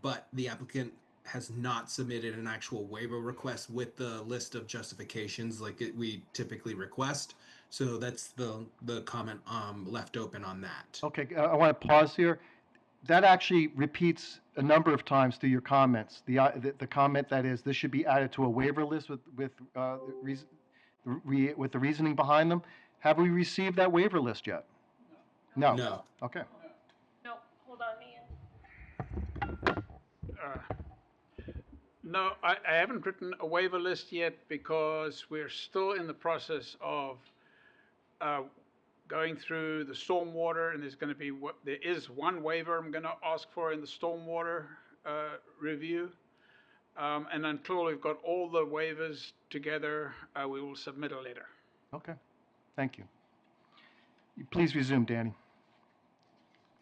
but the applicant has not submitted an actual waiver request with the list of justifications like we typically request. So that's the comment left open on that. Okay, I want to pause here. That actually repeats a number of times through your comments. The comment that is, this should be added to a waiver list with the reasoning behind them. Have we received that waiver list yet? No. No. Okay. No, hold on, Ian. No, I haven't written a waiver list yet because we're still in the process of going through the stormwater, and there is one waiver I'm going to ask for in the stormwater review. And until we've got all the waivers together, we will submit a letter. Okay. Thank you. Please resume, Danny.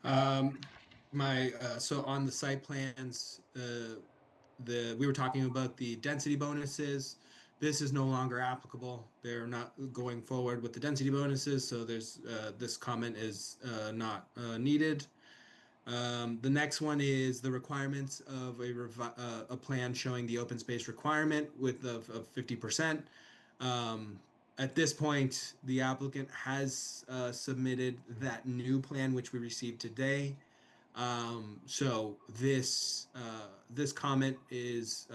So on the site plans, we were talking about the density bonuses. This is no longer applicable. They're not going forward with the density bonuses, so there's this comment is not needed. The next one is the requirements of a plan showing the open space requirement of 50%. At this point, the applicant has submitted that new plan, which we received today. So this comment is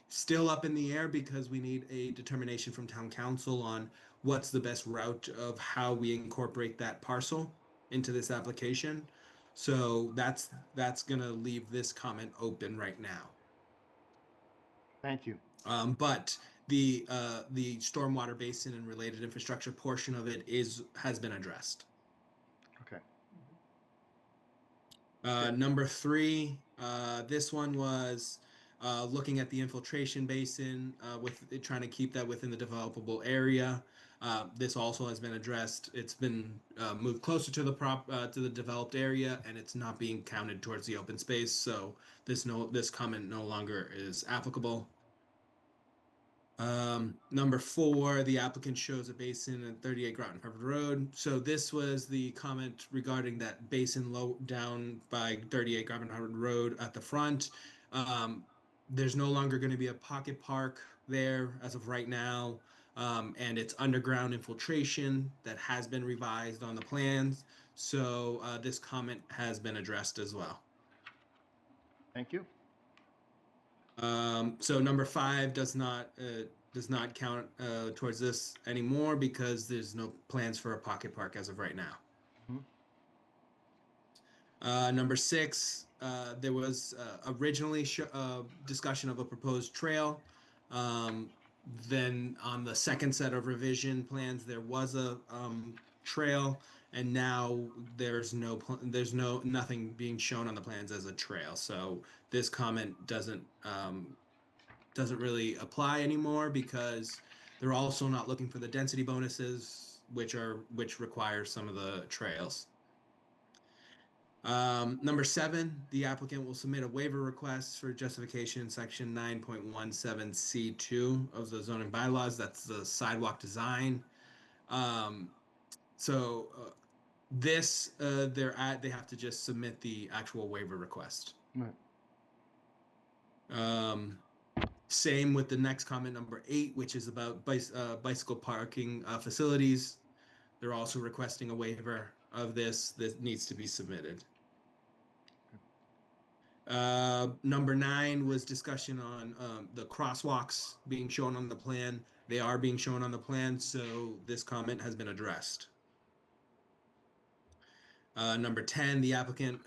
still up in the air because we need a determination from town council on what's the best route of how we incorporate that parcel into this application. So that's gonna leave this comment open right now. Thank you. But the stormwater basin and related infrastructure portion of it has been addressed. Okay. Number 3, this one was looking at the infiltration basin with trying to keep that within the developable area. This also has been addressed. It's been moved closer to the developed area, and it's not being counted towards the open space. So this comment no longer is applicable. Number 4, the applicant shows a basin at 38 Groton Harvard Road. So this was the comment regarding that basin low down by 38 Groton Harvard Road at the front. There's no longer going to be a pocket park there as of right now. And it's underground infiltration that has been revised on the plans. So this comment has been addressed as well. Thank you. So number 5 does not count towards this anymore because there's no plans for a pocket park as of right now. Number 6, there was originally discussion of a proposed trail. Then on the second set of revision plans, there was a trail, and now there's nothing being shown on the plans as a trail. So this comment doesn't really apply anymore because they're also not looking for the density bonuses, which require some of the trails. Number 7, the applicant will submit a waiver request for justification in section 9.17C2 of the zoning bylaws. That's the sidewalk design. This they have to just submit the actual waiver request. Right. Same with the next comment, number 8, which is about bicycle parking facilities. They're also requesting a waiver of this that needs to be submitted. Number 9 was discussion on the crosswalks being shown on the plan. They are being shown on the plan, so this comment has been addressed. Number 10, the applicant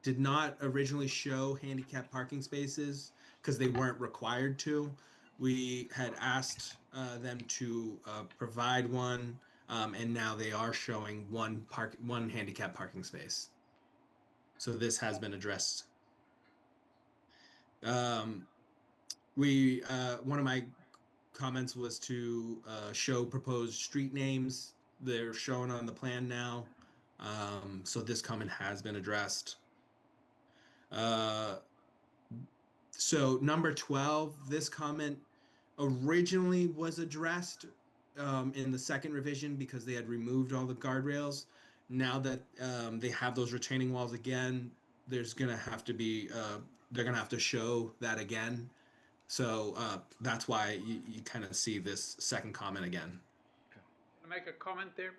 did not originally show handicap parking spaces because they weren't required to. We had asked them to provide one, and now they are showing one handicap parking space. So this has been addressed. One of my comments was to show proposed street names. They're shown on the plan now. So this comment has been addressed. So number 12, this comment originally was addressed in the second revision because they had removed all the guardrails. Now that they have those retaining walls again, there's gonna have to be they're gonna have to show that again. So that's why you kind of see this second comment again. Can I make a comment there?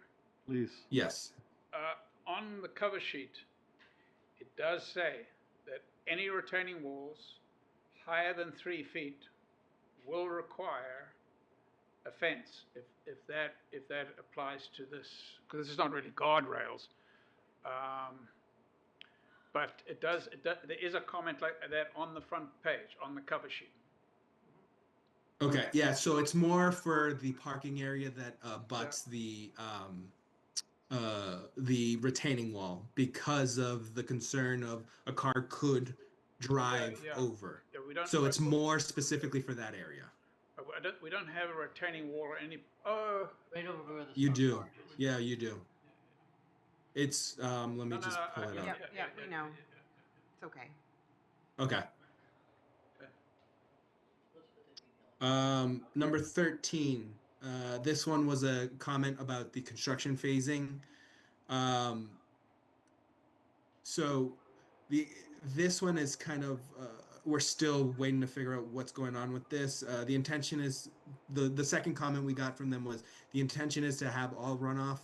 Please. Yes. On the cover sheet, it does say that any retaining walls higher than 3 feet will require a fence if that applies to this, because this is not really guardrails. But there is a comment like that on the front page, on the cover sheet. Okay, yeah, so it's more for the parking area that butts the retaining wall because of the concern of a car could drive over. Yeah, we don't, So it's more specifically for that area. We don't have a retaining wall or any. Right over where the You Star do. Park is. Yeah, you do. It's let me just pull it up. Yeah, we know. It's okay. Okay. Number 13. This one was a comment about the construction phasing. So this one is kind of we're still waiting to figure out what's going on with this. The intention is the second comment we got from them was the intention is to have all runoff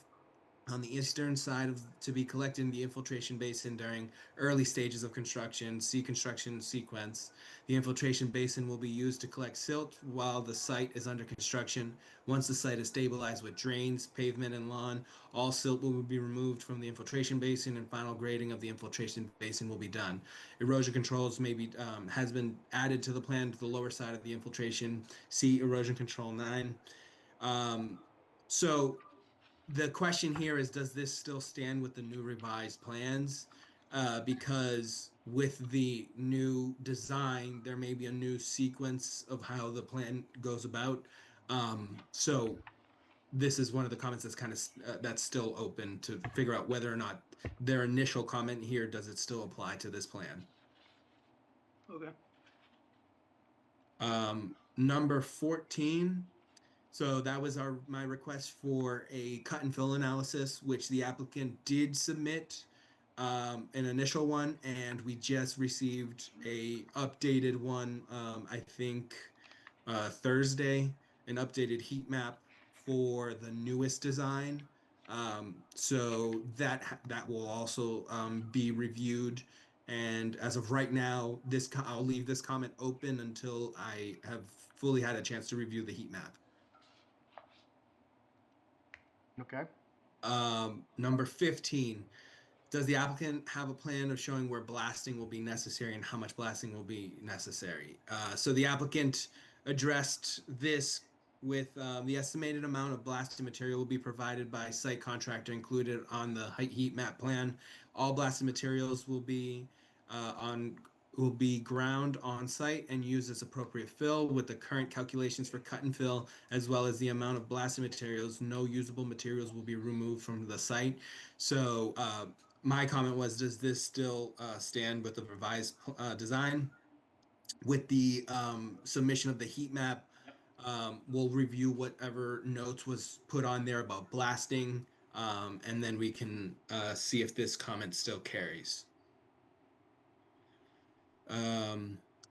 on the eastern side to be collected in the infiltration basin during early stages of construction, construction sequence. The infiltration basin will be used to collect silt while the site is under construction. Once the site is stabilized with drains, pavement, and lawn, all silt will be removed from the infiltration basin and final grading of the infiltration basin will be done. Erosion controls has been added to the plan to the lower side of the infiltration. See erosion control 9. So the question here is, does this still stand with the new revised plans? Because with the new design, there may be a new sequence of how the plan goes about. So this is one of the comments that's kind of that's still open to figure out whether or not their initial comment here, does it still apply to this plan? Okay. Number 14. So that was my request for a cut and fill analysis, which the applicant did submit an initial one, and we just received a updated one. I think Thursday, an updated heat map for the newest design. So that will also be reviewed. And as of right now, I'll leave this comment open until I have fully had a chance to review the heat map. Okay. Number 15, does the applicant have a plan of showing where blasting will be necessary and how much blasting will be necessary? So the applicant addressed this with the estimated amount of blasting material will be provided by site contractor included on the heat map plan. All blasted materials will be ground on site and used as appropriate fill with the current calculations for cut and fill, as well as the amount of blasted materials. No usable materials will be removed from the site. So my comment was, does this still stand with the revised design? With the submission of the heat map, we'll review whatever notes was put on there about blasting, and then we can see if this comment still carries.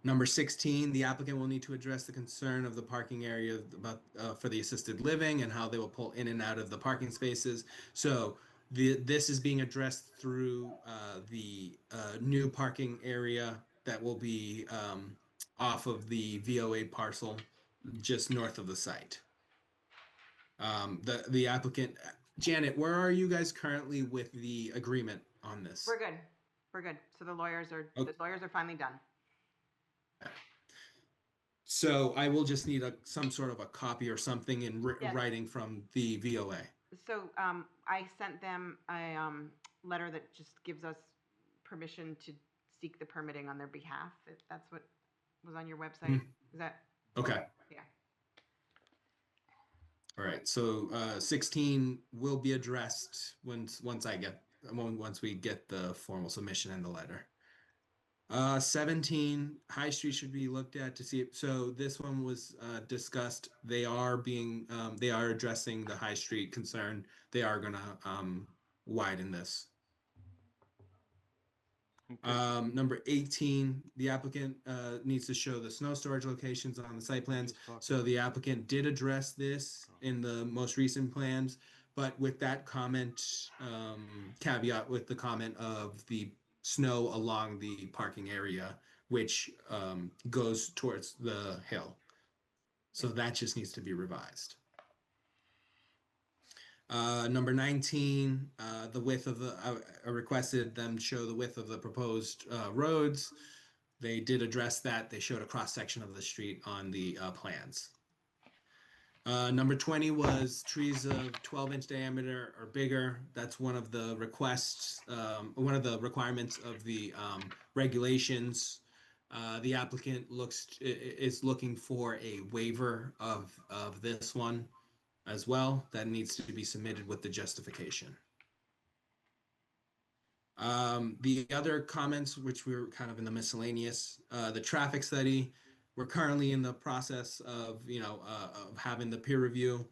Number 16, the applicant will need to address the concern of the parking area about for the assisted living and how they will pull in and out of the parking spaces. So this is being addressed through the new parking area that will be off of the VOA parcel just north of the site. The applicant, Janet, where are you guys currently with the agreement on this? We're good. We're good. So the lawyers are finally done. So I will just need some sort of a copy or something in Yes. writing from the VOA. So I sent them a letter that just gives us permission to seek the permitting on their behalf. If that's what was on your website. Is that Okay. Yeah. All right. So 16 will be addressed once we get the formal submission and the letter. 17, High Street should be looked at to see it. So this one was discussed. They are addressing the High Street concern. They are gonna widen this. Okay. Number 18, the applicant needs to show the snow storage locations on the site plans. So the applicant did address this in the most recent plans, but with that comment, caveat with the comment of the snow along the parking area, which goes towards the hill. So that just needs to be revised. Number 19, the width of I requested them show the width of the proposed roads. They did address that. They showed a cross section of the street on the plans. Number 20 was trees of 12-inch diameter or bigger. That's one of the requests, one of the requirements of the regulations. The applicant is looking for a waiver of this one as well. That needs to be submitted with the justification. The other comments, which we were kind of in the miscellaneous, the traffic study, we're currently in the process of, of having the peer review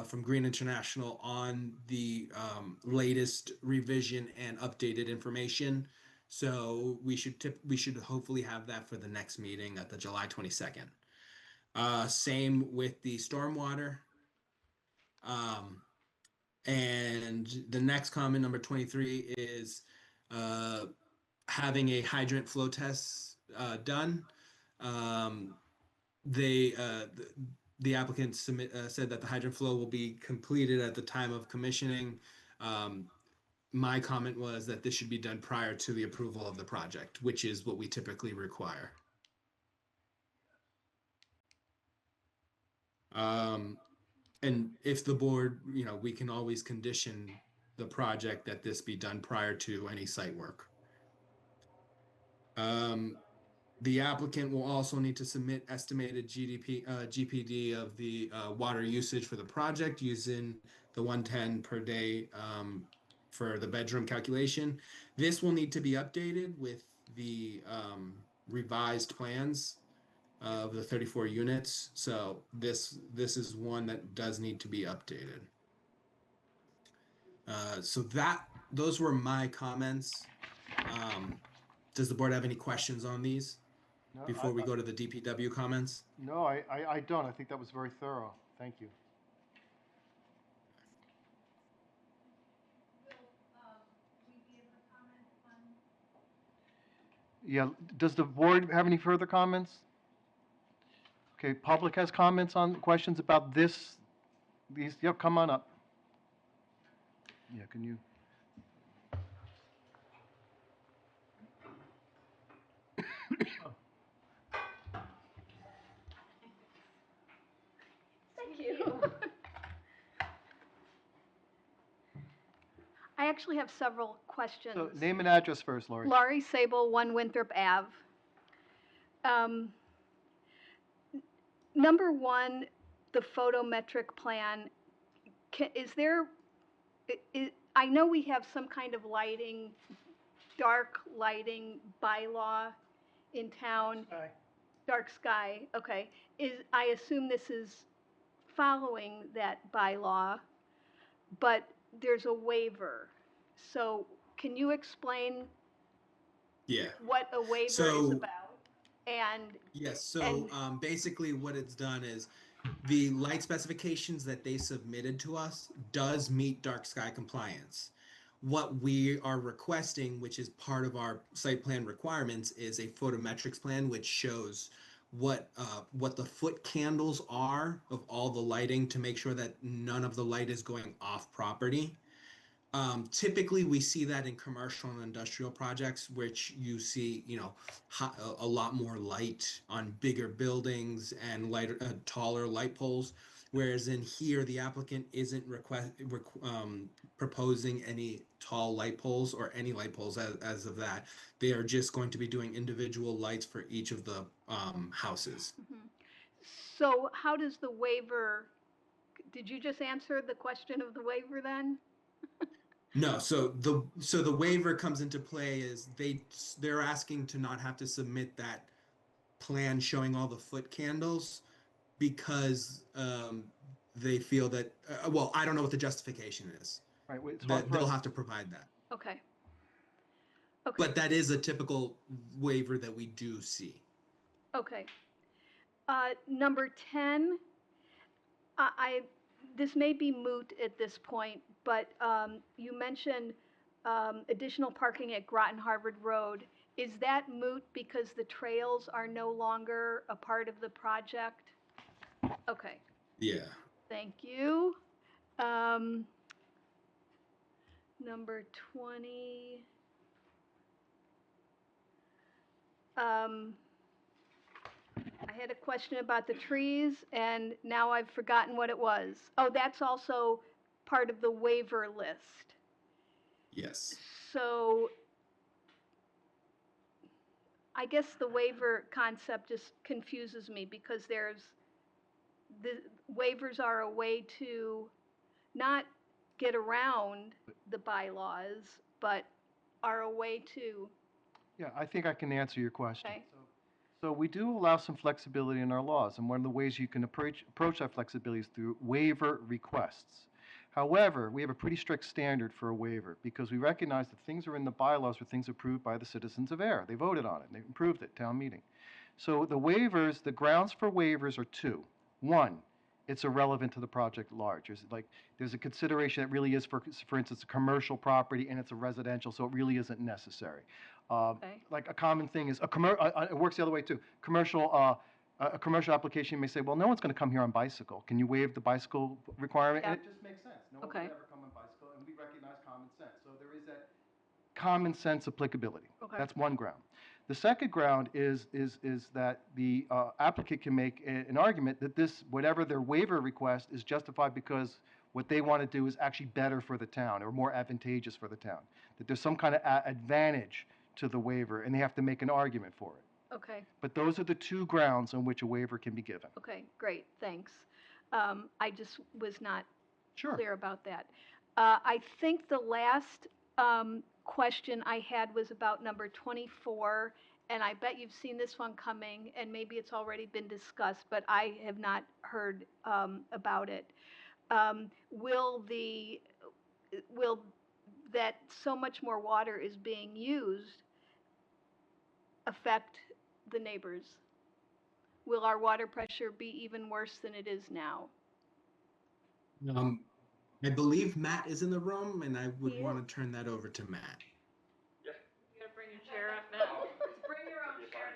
from Green International on the latest revision and updated information. So we should hopefully have that for the next meeting at the July 22nd. Same with the stormwater. And the next comment, number 23, is having a hydrant flow test done. The applicant said that the hydrant flow will be completed at the time of commissioning. My comment was that this should be done prior to the approval of the project, which is what we typically require. And if the board, we can always condition the project that this be done prior to any site work. The applicant will also need to submit estimated GPD of the water usage for the project using the 110 per day for the bedroom calculation. This will need to be updated with the revised plans. of the 34 units. So this is one that does need to be updated. So those were my comments. Does the board have any questions on these No, before we go to the DPW comments? No, I don't. I think that was very thorough. Thank you. Yeah, does the board have any further comments? Okay, public has comments on, questions about these, yep, come on up. Yeah, can you? Thank you. I actually have several questions. So name and address first, Lori. Laurie Sable, 1 Winthrop Ave. Number one, the photometric plan, is there, I know we have some kind of lighting, dark lighting bylaw in town. Aye. Dark sky, okay. I assume this is following that bylaw, but there's a waiver. So can you explain Yeah. what a waiver is So about? And yes. So basically, what it's done is the light specifications that they submitted to us does meet dark sky compliance. What we are requesting, which is part of our site plan requirements, is a photometrics plan which shows what the foot candles are of all the lighting to make sure that none of the light is going off property. Typically, we see that in commercial and industrial projects, which you see, a lot more light on bigger buildings and lighter, taller light poles. Whereas in here, the applicant isn't proposing any tall light poles or any light poles as of that. They are just going to be doing individual lights for each of the houses. Mhm. So how does the waiver, did you just answer the question of the waiver then? No, so the waiver comes into play is they're asking to not have to submit that plan showing all the foot candles because they feel that well, I don't know what the justification is. Right, it's hard That for they'll us. have to provide that. Okay. Okay. But that is a typical waiver that we do see. Okay. Number 10, this may be moot at this point, but you mentioned additional parking at Groton Harvard Road. Is that moot because the trails are no longer a part of the project? Okay, Yeah. thank you. Number 20. I had a question about the trees, and now I've forgotten what it was. Oh, that's also part of the waiver list. Yes. So I guess the waiver concept just confuses me because the waivers are a way to not get around the bylaws, but are a way to, Yeah, I think I can answer your question. okay, So we do allow some flexibility in our laws, and one of the ways you can approach that flexibility is through waiver requests. However, we have a pretty strict standard for a waiver because we recognize that things are in the bylaws were things approved by the citizens of Ayer. They voted on it, and they approved it, town meeting. So the waivers, the grounds for waivers are two. One, it's irrelevant to the project at large. There's a consideration that really is, for instance, a commercial property and it's a residential, so it really isn't necessary. okay, Like a common thing is, it works the other way too. A commercial application may say, well, no one's going to come here on bicycle. Can you waive the bicycle requirement? And Yeah. it just makes sense. No one Okay. would ever come on bicycle, and we recognize common sense. So there is that common sense applicability. Okay. That's one ground. The second ground is that the applicant can make an argument that whatever their waiver request is justified because what they want to do is actually better for the town or more advantageous for the town. That there's some kind of advantage to the waiver, and they have to make an argument for it. okay, But those are the two grounds on which a waiver can be given. okay, great, thanks. I just was not Sure. clear about that. I think the last question I had was about number 24 and I bet you've seen this one coming, and maybe it's already been discussed, but I have not heard about it. Will that so much more water is being used affect the neighbors? Will our water pressure be even worse than it is now? Um, I believe Matt is in the room, and I would He want is. to turn that over to Matt. You gotta bring your chair up now. Bring your own chair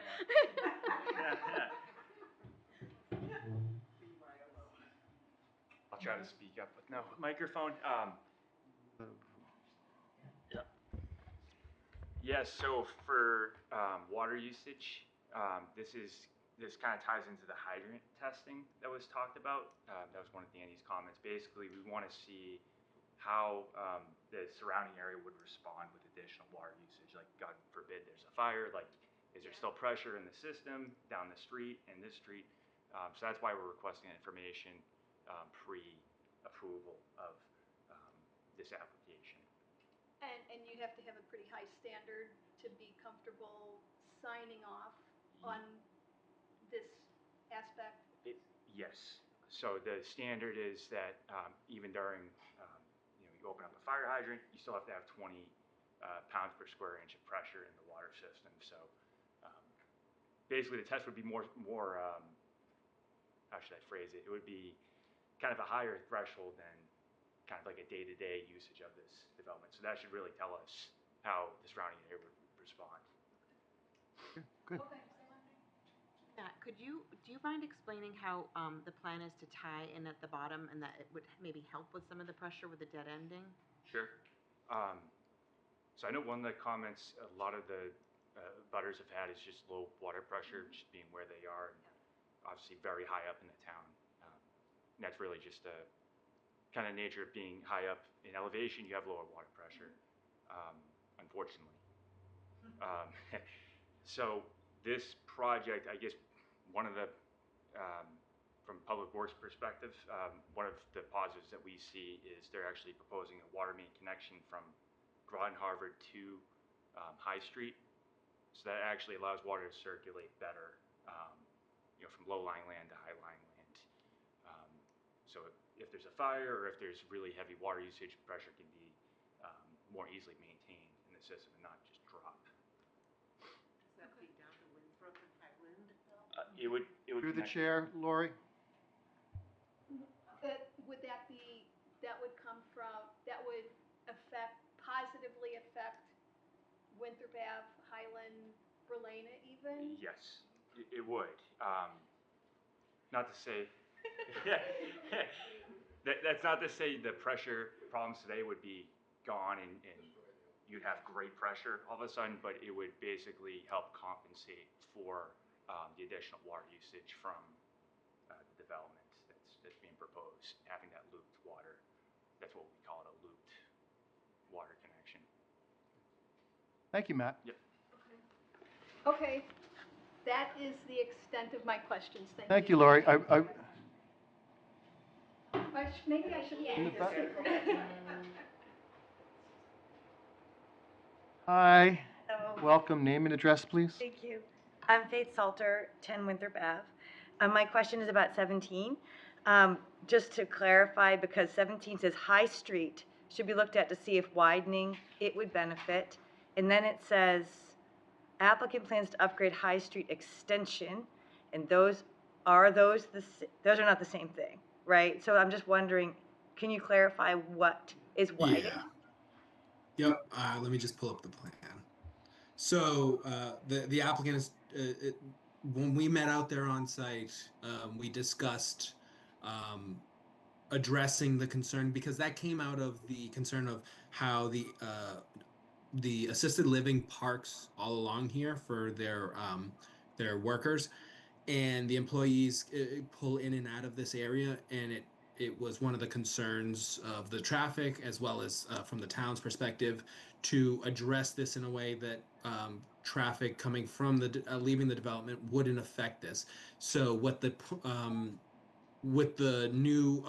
I'll try to speak up with no microphone. Yeah. Yes, so for water usage, this kind of ties into the hydrant testing that was talked about. That was one of Danny's comments. Basically, we want to see how the surrounding area would respond with additional water usage. Like, God forbid, there's a fire. Like, is there still pressure in the system down the street and this street? So that's why we're requesting information pre-approval of this application. And you have to have a pretty high standard to be comfortable signing off on this aspect? Yes. So the standard is that even during, you open up a fire hydrant, you still have to have 20 pounds per square inch of pressure in the water system. So basically the test would be more how should I phrase it? It would be kind of a higher threshold than kind of like a day-to-day usage of this development. So that should really tell us how the surrounding area would respond. Good. Matt, do you mind explaining how the plan is to tie in at the bottom and that it would maybe help with some of the pressure with the dead ending? Sure. So I know one of the comments a lot of the butters have had is just low water pressure, just being where they are, and obviously very high up in the town. And that's really just a kind of nature of being high up in elevation. You have lower water pressure, unfortunately. So this project, I guess, one of the from Public Works perspective, one of the positives that we see is they're actually proposing a water main connection from Groton Harvard to High Street. So that actually allows water to circulate better, from low-lying land to high-lying land. So if there's a fire or if there's really heavy water usage, pressure can be more easily maintained in the system and not just drop. Does that feed down to Winthrop and Highland? It would Through the connect- chair, Lori? Would that would come from, that would positively affect Winthrop Ave, Highland, Berlana even? Yes, it would. Not to say that's not to say the pressure problems today would be gone and you'd have great pressure all of a sudden, but it would basically help compensate for the additional water usage from the development that's being proposed, having that looped water. That's what we call it, a looped water connection. Thank you, Matt. Yep. Okay, that is the extent of my questions. Thank you. Thank you, Lori. Maybe I should. In the back. Hi. Hello. Welcome. Name and address, please. Thank you. I'm Faith Salter, 10 Winthrop Ave. My question is about 17. Just to clarify, because 17 says High Street should be looked at to see if widening it would benefit. And then it says applicant plans to upgrade High Street extension, and those are not the same thing, right? So I'm just wondering, can you clarify what is widening? Yeah. Yep. Let me just pull up the plan. So the applicant is when we met out there on site, we discussed addressing the concern because that came out of the concern of how the assisted living parks all along here for their workers, and the employees pull in and out of this area, and it was one of the concerns of the traffic as well as from the town's perspective to address this in a way that traffic coming from leaving the development wouldn't affect this. So what with the new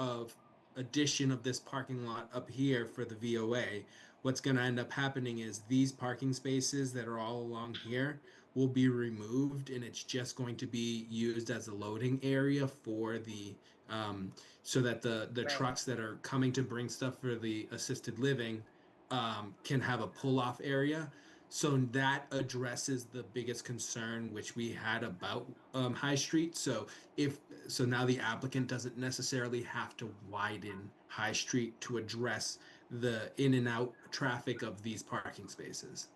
addition of this parking lot up here for the VOA, what's going to end up happening is these parking spaces that are all along here will be removed, and it's just going to be used as a loading area for the so that the Right. trucks that are coming to bring stuff for the assisted living can have a pull-off area. So that addresses the biggest concern which we had about High Street. So now the applicant doesn't necessarily have to widen High Street to address the in and out traffic of these parking spaces.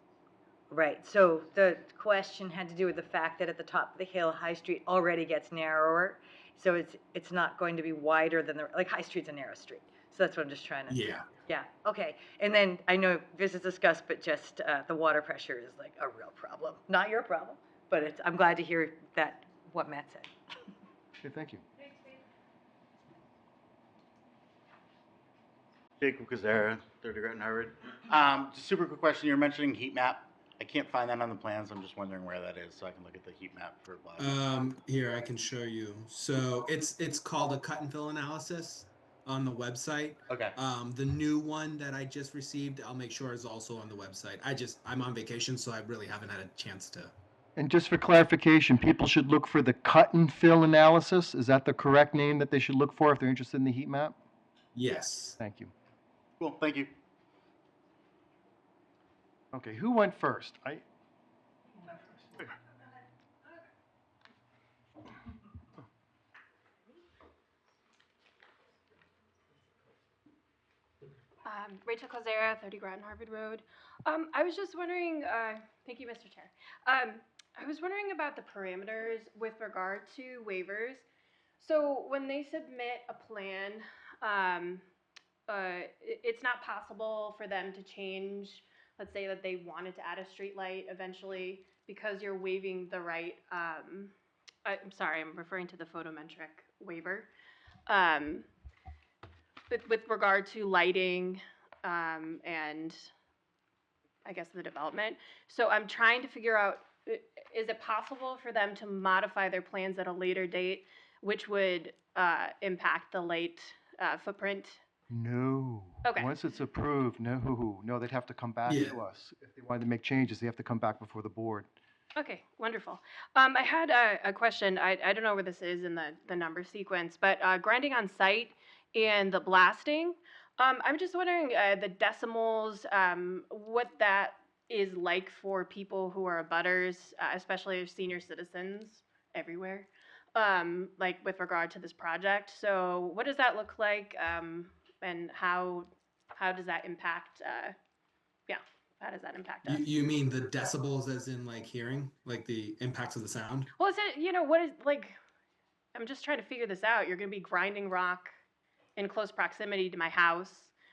Right, so the question had to do with the fact that at the top of the hill, High Street already gets narrower. So it's not going to be wider than like High Street's a narrow street. So that's what I'm just trying to. Yeah. Yeah, okay. And then I know this is discussed, but just the water pressure is like a real problem. Not your problem, but I'm glad to hear that, what Matt said. Okay, thank you. Jacob Kazara, 30 Groton Harvard. Just super quick question. You're mentioning heat map. I can't find that on the plans. I'm just wondering where that is so I can look at the heat map for blasting. Here I can show you. So it's called a cut and fill analysis on the website. Okay. The new one that I just received, I'll make sure is also on the website. I'm on vacation, so I really haven't had a chance to. And just for clarification, people should look for the cut and fill analysis. Is that the correct name that they should look for if they're interested in the heat map? Yes. Thank you. Cool. Thank you. Okay, who went first? Rachel Calzera, 30 Groton Harvard Road. I was just wondering, thank you, Mr. Chair. I was wondering about the parameters with regard to waivers. So when they submit a plan, it's not possible for them to change, let's say that they wanted to add a street light eventually because you're waiving the right, I'm sorry, I'm referring to the photometric waiver. With regard to lighting and I guess the development. So I'm trying to figure out, is it possible for them to modify their plans at a later date, which would impact the light footprint? No. Okay. Once it's approved, no, they'd have to come back Yeah. to us. If they wanted to make changes, they have to come back before the board. Okay, wonderful. I had a question. I don't know where this is in the number sequence, but grinding on site and the blasting, I'm just wondering the decimals, what that is like for people who are abutters, especially senior citizens everywhere, like with regard to this project. So what does that look like, and how does that impact, yeah, how does that impact us? You mean the decibels as in like hearing, like the impacts of the sound? Well, is it, what is, like, I'm just trying to figure this out. You're going to be grinding rock in close proximity to my house.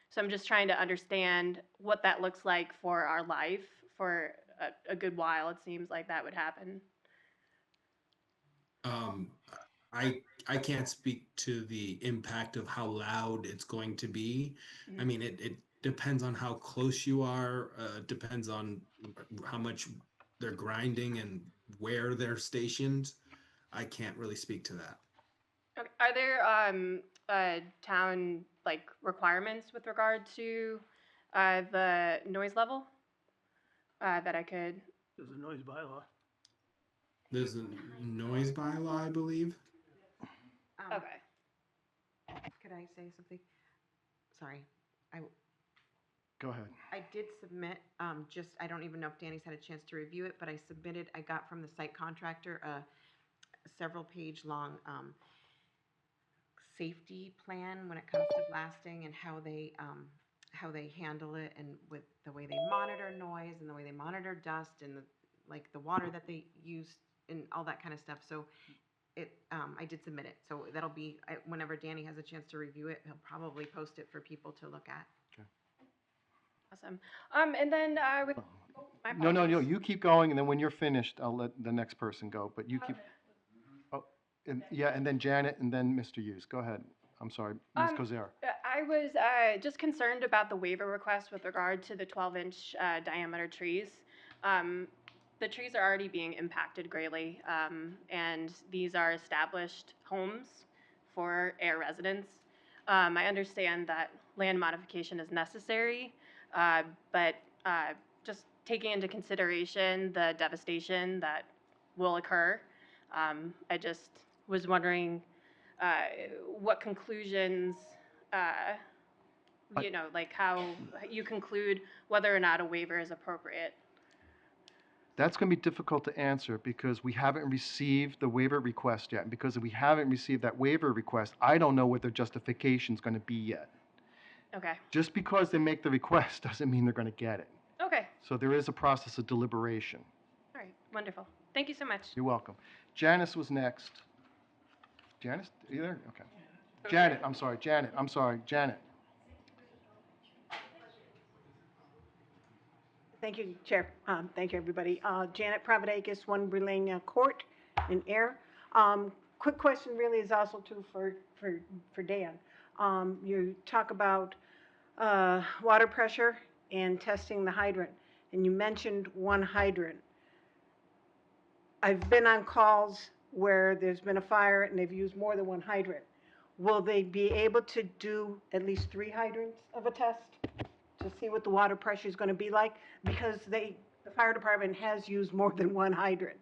So I'm just trying to understand what that looks like for our life for a good while. It seems like that would happen. I can't speak to the impact of how loud it's going to be. I mean, it depends on how close you are, depends on how much they're grinding and where they're stationed. I can't really speak to that. Okay. Are there town like requirements with regard to the noise level that I could? There's a noise bylaw. There's a noise bylaw, I believe. Okay. Could I say something? Sorry. Go ahead. I did submit, I don't even know if Danny's had a chance to review it, but I got from the site contractor a several page long safety plan when it comes to blasting and how they handle it, and with the way they monitor noise and the way they monitor dust and the water that they use and all that kind of stuff. So I did submit it. So that'll be, whenever Danny has a chance to review it, he'll probably post it for people to look at. Awesome. And then with my No, apologies. you keep going, and then when you're finished, I'll let the next person go, but you keep. Oh, and then Janet, and then Mr. Hughes. Go ahead. I'm sorry, Ms. Kozera. I was just concerned about the waiver request with regard to the 12-inch diameter trees. The trees are already being impacted greatly, and these are established homes for Ayer residents. I understand that land modification is necessary, but just taking into consideration the devastation that will occur. I just was wondering what conclusions, like how you conclude whether or not a waiver is appropriate. That's going to be difficult to answer because we haven't received the waiver request yet. And because we haven't received that waiver request, I don't know what their justification is going to be yet. Okay. Just because they make the request doesn't mean they're going to get it. Okay. So there is a process of deliberation. All right. Wonderful. Thank you so much. You're welcome. Janice was next. Janice, are you there? Okay. Janet, I'm sorry. Janet. Thank you, Chair. Thank you, everybody. Janet Pravadakis, 1 Relania Court in Ayer. Quick question really is also too for Dan. You talk about water pressure and testing the hydrant, and you mentioned one hydrant. I've been on calls where there's been a fire and they've used more than one hydrant. Will they be able to do at least 3 hydrants of a test to see what the water pressure is going to be like? Because the fire department has used more than one hydrant.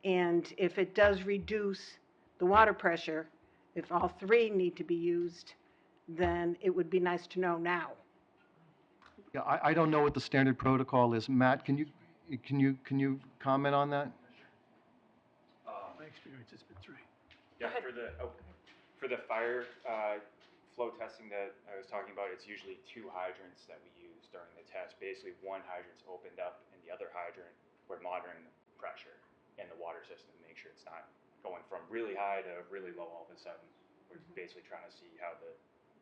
And if it does reduce the water pressure, if all 3 need to be used, then it would be nice to know now. Yeah, I don't know what the standard protocol is. Matt, can you comment on that? My experience has been 3. Yeah, for the fire flow testing that I was talking about, it's usually 2 hydrants that we use during the test. Basically, one hydrant's opened up, and the other hydrant, we're monitoring the pressure in the water system to make sure it's not going from really high to really low all of a sudden. We're basically trying to see how the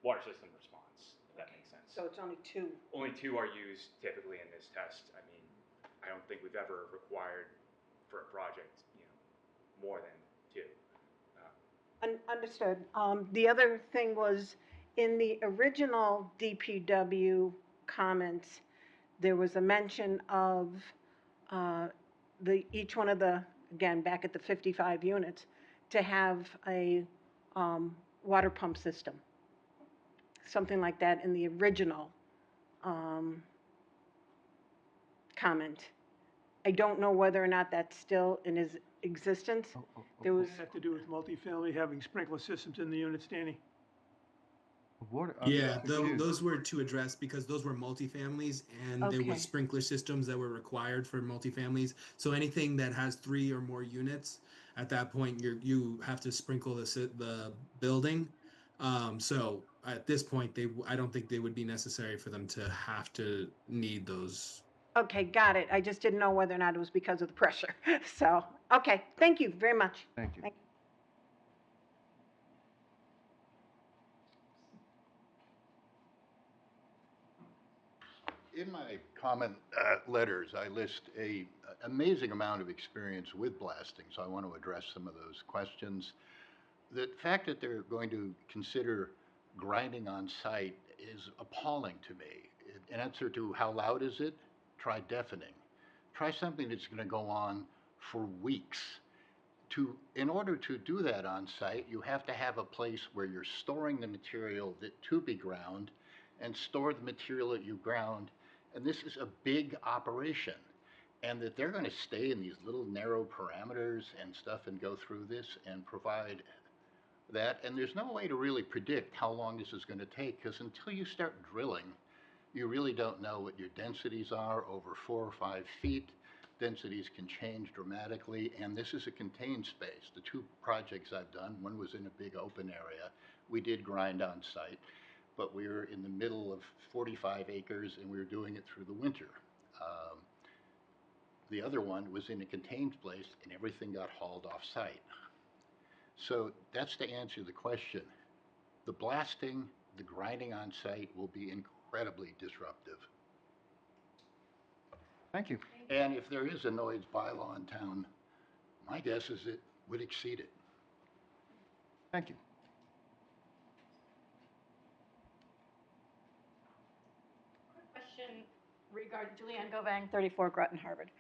water system responds, if that makes sense. So it's only 2? Only 2 are used typically in this test. I mean, I don't think we've ever required for a project, more than 2. Understood. The other thing was, in the original DPW comments, there was a mention of each one of the, again, back at the 55 units, to have a water pump system. Something like that in the original comment. I don't know whether or not that's still in his existence. There was. Does that have to do with multifamily having sprinkler systems in the units, Danny? Water, Yeah, those were to address because those were multifamilies and there were Okay. sprinkler systems that were required for multifamilies. So anything that has 3 or more units, at that point you have to sprinkle the building. So at this point, I don't think they would be necessary for them to have to need those. Okay, got it. I just didn't know whether or not it was because of the pressure. So, okay, thank you very much. Thank you. In my comment letters, I list an amazing amount of experience with blasting, so I want to address some of those questions. The fact that they're going to consider grinding on site is appalling to me. In answer to how loud is it, try deafening. Try something that's going to go on for weeks. In order to do that on site, you have to have a place where you're storing the material to be ground and store the material that you ground. And this is a big operation. And that they're going to stay in these little narrow parameters and stuff and go through this and provide that. And there's no way to really predict how long this is going to take, because until you start drilling, you really don't know what your densities are over 4 or 5 feet. Densities can change dramatically, and this is a contained space. The 2 projects I've done, one was in a big open area. We did grind on site, but we were in the middle of 45 acres, and we were doing it through the winter. The other one was in a contained place, and everything got hauled off site. So that's to answer the question. The blasting, the grinding on site will be incredibly disruptive. Thank you. And if there is a noise bylaw in town, my guess is it would exceed it. Thank you. Question regarding Julianne Govang, 34 Groton, Harvard.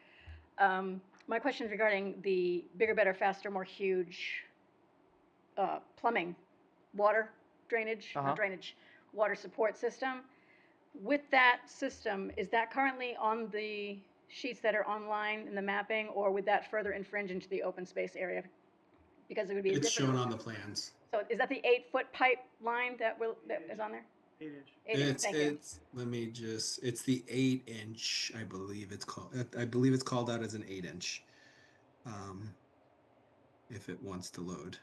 My question is regarding the bigger, better, faster, more huge plumbing, water drainage, not drainage, water support system. With that system, is that currently on the sheets that are online in the mapping, or would that further infringe into the open space area? Because it would be a It's different. shown on the plans. So is that the 8-foot pipe line that is on there? 8-inch. 8-inch, thank you. Let me just, it's the 8-inch, I believe it's called out as an 8-inch. If it wants to load.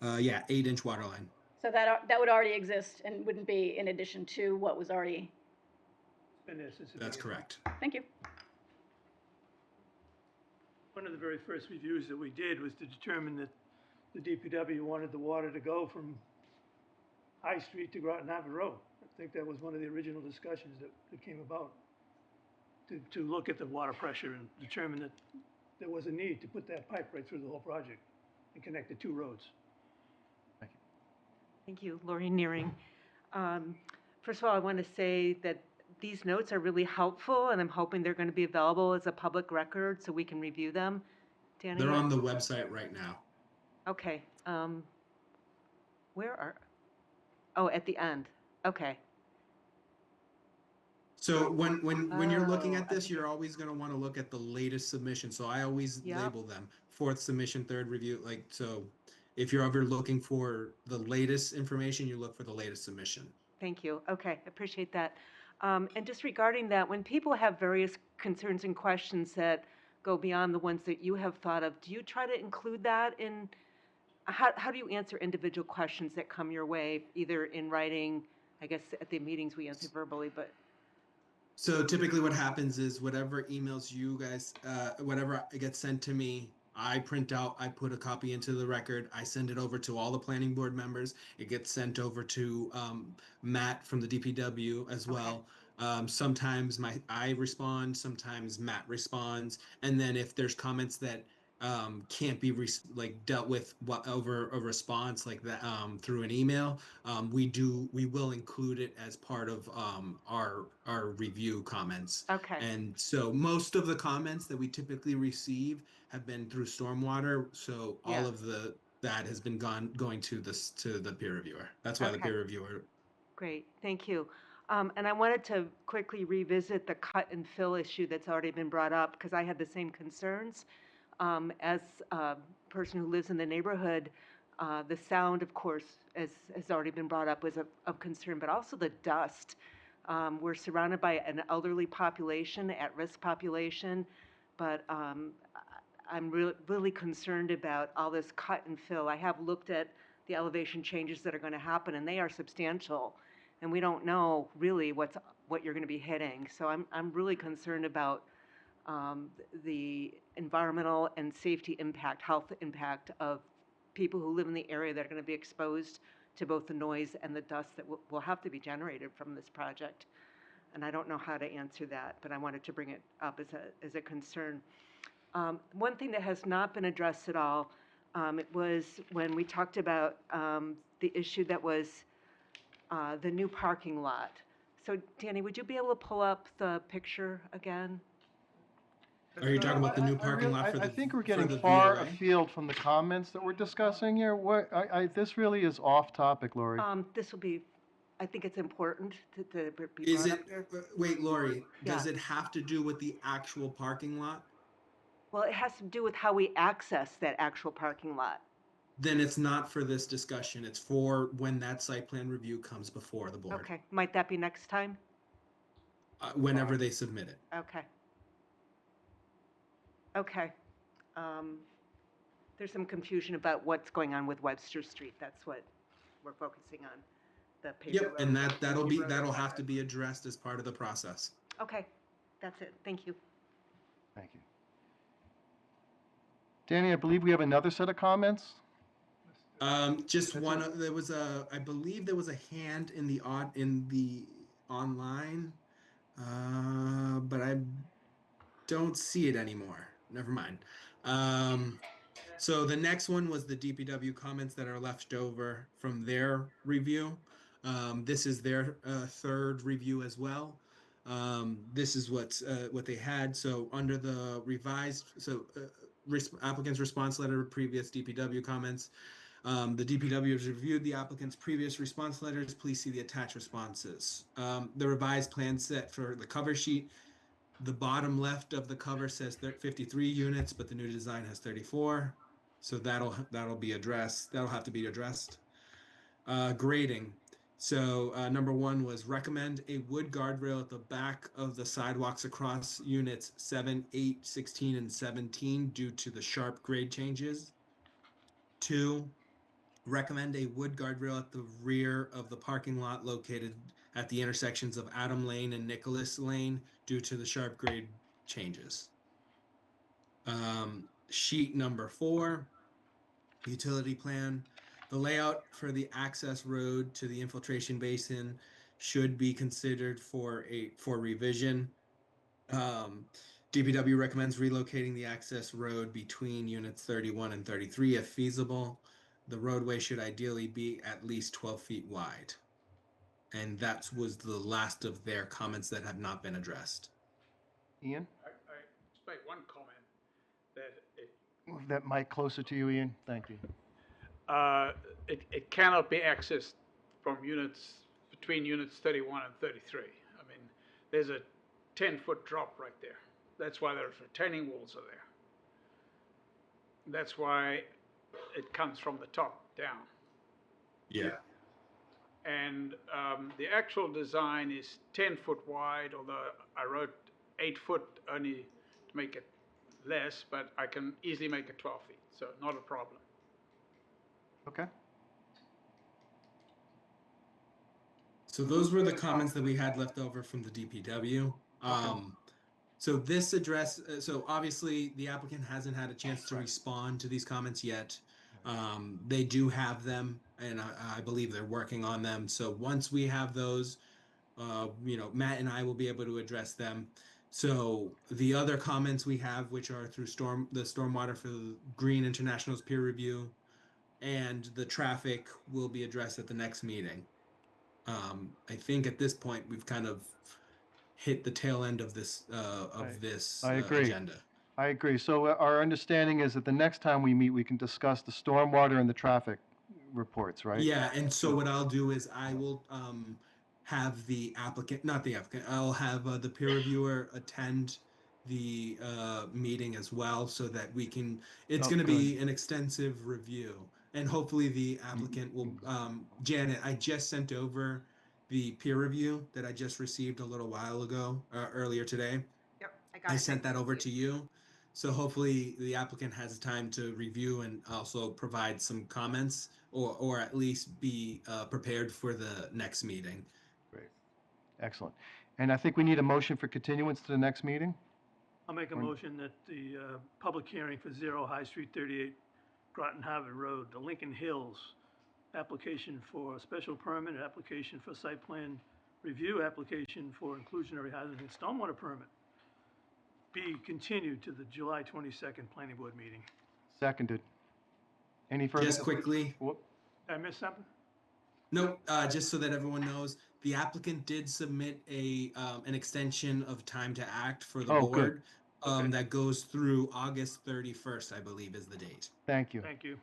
Yeah, 8-inch water line. So that would already exist and wouldn't be in addition to what was already. Been there since the That's beginning. correct. Thank you. One of the very first reviews that we did was to determine that the DPW wanted the water to go from High Street to Groton Harvard Road. I think that was one of the original discussions that came about, to look at the water pressure and determine that there was a need to put that pipe right through the whole project and connect the two roads. Thank you, Lori Nearing. First of all, I want to say that these notes are really helpful, and I'm hoping they're going to be available as a public record so we can review them. Danny? They're on the website right now. Okay. Where are? Oh, at the end. Okay. So when you're looking Oh, at this, you're always going to want to look at the latest submission. So I always Yep. label them fourth submission, third review. Like, so if you're ever looking for the latest information, you look for the latest submission. Thank you. Okay, appreciate that. And just regarding that, when people have various concerns and questions that go beyond the ones that you have thought of, do you try to include that in, how do you answer individual questions that come your way, either in writing, I guess at the meetings we answer verbally, but. So typically what happens is whatever emails you guys, whatever gets sent to me, I print out, I put a copy into the record, I send it over to all the planning board members. It gets sent over to Matt from the DPW as well. Sometimes I respond, sometimes Matt responds. And then if there's comments that can't be dealt with over a response like that through an email, we will include it as part of our review comments. Okay. And so most of the comments that we typically receive have been through stormwater, so all of that has been going to the peer reviewer. That's why the Okay. peer reviewer. Great, thank you. And I wanted to quickly revisit the cut and fill issue that's already been brought up, because I had the same concerns. As a person who lives in the neighborhood, the sound, of course, as has already been brought up, was of concern, but also the dust. We're surrounded by an elderly population, at-risk population, but I'm really concerned about all this cut and fill. I have looked at the elevation changes that are going to happen, and they are substantial, and we don't know really what you're going to be hitting. So I'm really concerned about the environmental and safety impact, health impact of people who live in the area that are going to be exposed to both the noise and the dust that will have to be generated from this project. And I don't know how to answer that, but I wanted to bring it up as a concern. One thing that has not been addressed at all, it was when we talked about the issue that was the new parking lot. So Danny, would you be able to pull up the picture again? Are you talking about the new parking lot for the I think we're for getting the far VOA? afield from the comments that we're discussing here. This really is off topic, Lori. This will be, I think it's important to be Is brought it, up here. wait, Lori, does Yeah. it have to do with the actual parking lot? Well, it has to do with how we access that actual parking lot. Then it's not for this discussion. It's for when that site plan review comes before the board, Okay, might that be next time? whenever they submit it. Okay. Okay. There's some confusion about what's going on with Webster Street. That's what we're focusing on, the paper Yep, road. and that'll road. have to be addressed as part of the process. Okay, that's it. Thank you. Thank you. Danny, I believe we have another set of comments. Just one. I believe there was a hand in the online, but I don't see it anymore. Never mind. So the next one was the DPW comments that are left over from their review. This is their third review as well. This is what they had. So under the revised, applicant's response letter to previous DPW comments. The DPW has reviewed the applicant's previous response letters. Please see the attached responses. The revised plan set for the cover sheet The bottom left of the cover says 53 units, but the new design has 34. So that'll be addressed. That'll have to be addressed. Grading. So number one was recommend a wood guardrail at the back of the sidewalks across units 7, 8, 16, and 17 due to the sharp grade changes. 2, recommend a wood guardrail at the rear of the parking lot located at the intersections of Adam Lane and Nicholas Lane due to the sharp grade changes. Sheet number 4, utility plan. The layout for the access road to the infiltration basin should be considered for revision. DPW recommends relocating the access road between units 31 and 33 if feasible. The roadway should ideally be at least 12 feet wide. And that was the last of their comments that have not been addressed. Ian? I just make one comment that Move that mic closer to you, Ian. Thank you. it cannot be accessed from units, between units 31 and 33. I mean, there's a 10-foot drop right there. That's why those retaining walls are there. That's why it comes from the top down. Yeah. And the actual design is 10 foot wide, although I wrote 8 foot only to make it less, but I can easily make it 12 feet, so not a problem. Okay. So those were the comments that we had left over from the DPW. So this address, so obviously the applicant hasn't had a chance to respond to these comments yet. They do have them, and I believe they're working on them. So once we have those, Matt and I will be able to address them. So the other comments we have, which are through the stormwater for the Green International's peer review, and the traffic will be addressed at the next meeting. I think at this point we've kind of hit the tail end of this I agree. agenda. I agree. So our understanding is that the next time we meet, we can discuss the stormwater and the traffic reports, right? Yeah, and so what I'll do is I will have the applicant, not the applicant, I'll have the peer reviewer attend the meeting as well so that we can, it's Oh, going to good. be an extensive review. And hopefully the applicant will, Janet, I just sent over the peer review that I just received a little while ago, earlier today. Yep, I got I it. sent that over to you. So hopefully the applicant has time to review and also provide some comments or at least be prepared for the next meeting. Great. Excellent. And I think we need a motion for continuance to the next meeting. I'll make a motion that the public hearing for 0 High Street 38 Groton Harvard Road, the Lincoln Hills, application for special permit, application for site plan review, application for inclusionary housing and stormwater permit, be continued to the July 22nd planning board meeting. Seconded. Any further? Just quickly. Whoop. Did I miss something? Nope, just so that everyone knows, the applicant did submit an extension of time to act for the Oh, good. board. Okay. That goes through August 31st, I believe is the date. Thank you. Thank you.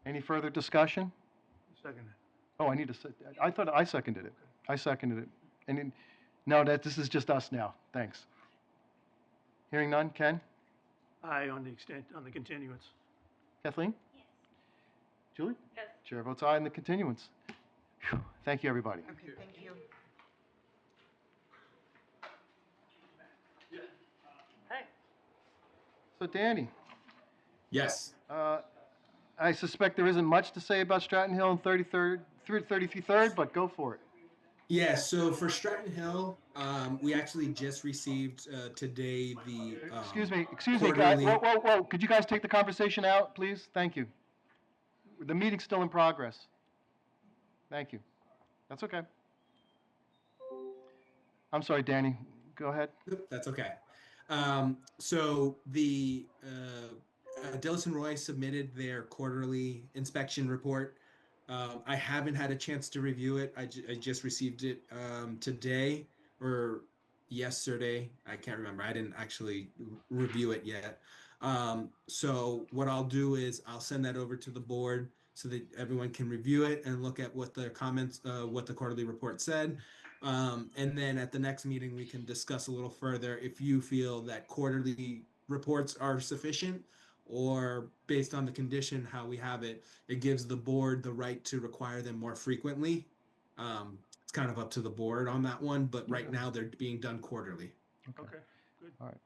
Any further discussion? Second. Oh, I thought I seconded it. I seconded it. No, this is just us now. Thanks. Hearing none. Ken? Aye on the continuance. Kathleen? Yes. Julie? Yes. Chair votes aye on the continuance. Phew. Thank you, everybody. Okay, thank you. So Danny, Yes. I suspect there isn't much to say about Stratton Hill and 33rd through 33rd, but go for it. Yeah, so for Stratton Hill, we actually just received today the Excuse me, guys. quarterly- Whoa. Could you guys take the conversation out, please? Thank you. The meeting's still in progress. Thank you. That's okay. I'm sorry, Danny. Go ahead. That's okay. So the Dillis and Roy submitted their quarterly inspection report. I haven't had a chance to review it. I just received it today or yesterday. I can't remember. I didn't actually review it yet. So what I'll do is I'll send that over to the board so that everyone can review it and look at what their comments, what the quarterly report said. And then at the next meeting, we can discuss a little further if you feel that quarterly reports are sufficient, or based on the condition, how we have it, it gives the board the right to require them more frequently. It's kind of up to the board on that one, but right now they're being done quarterly. Okay, good. All right.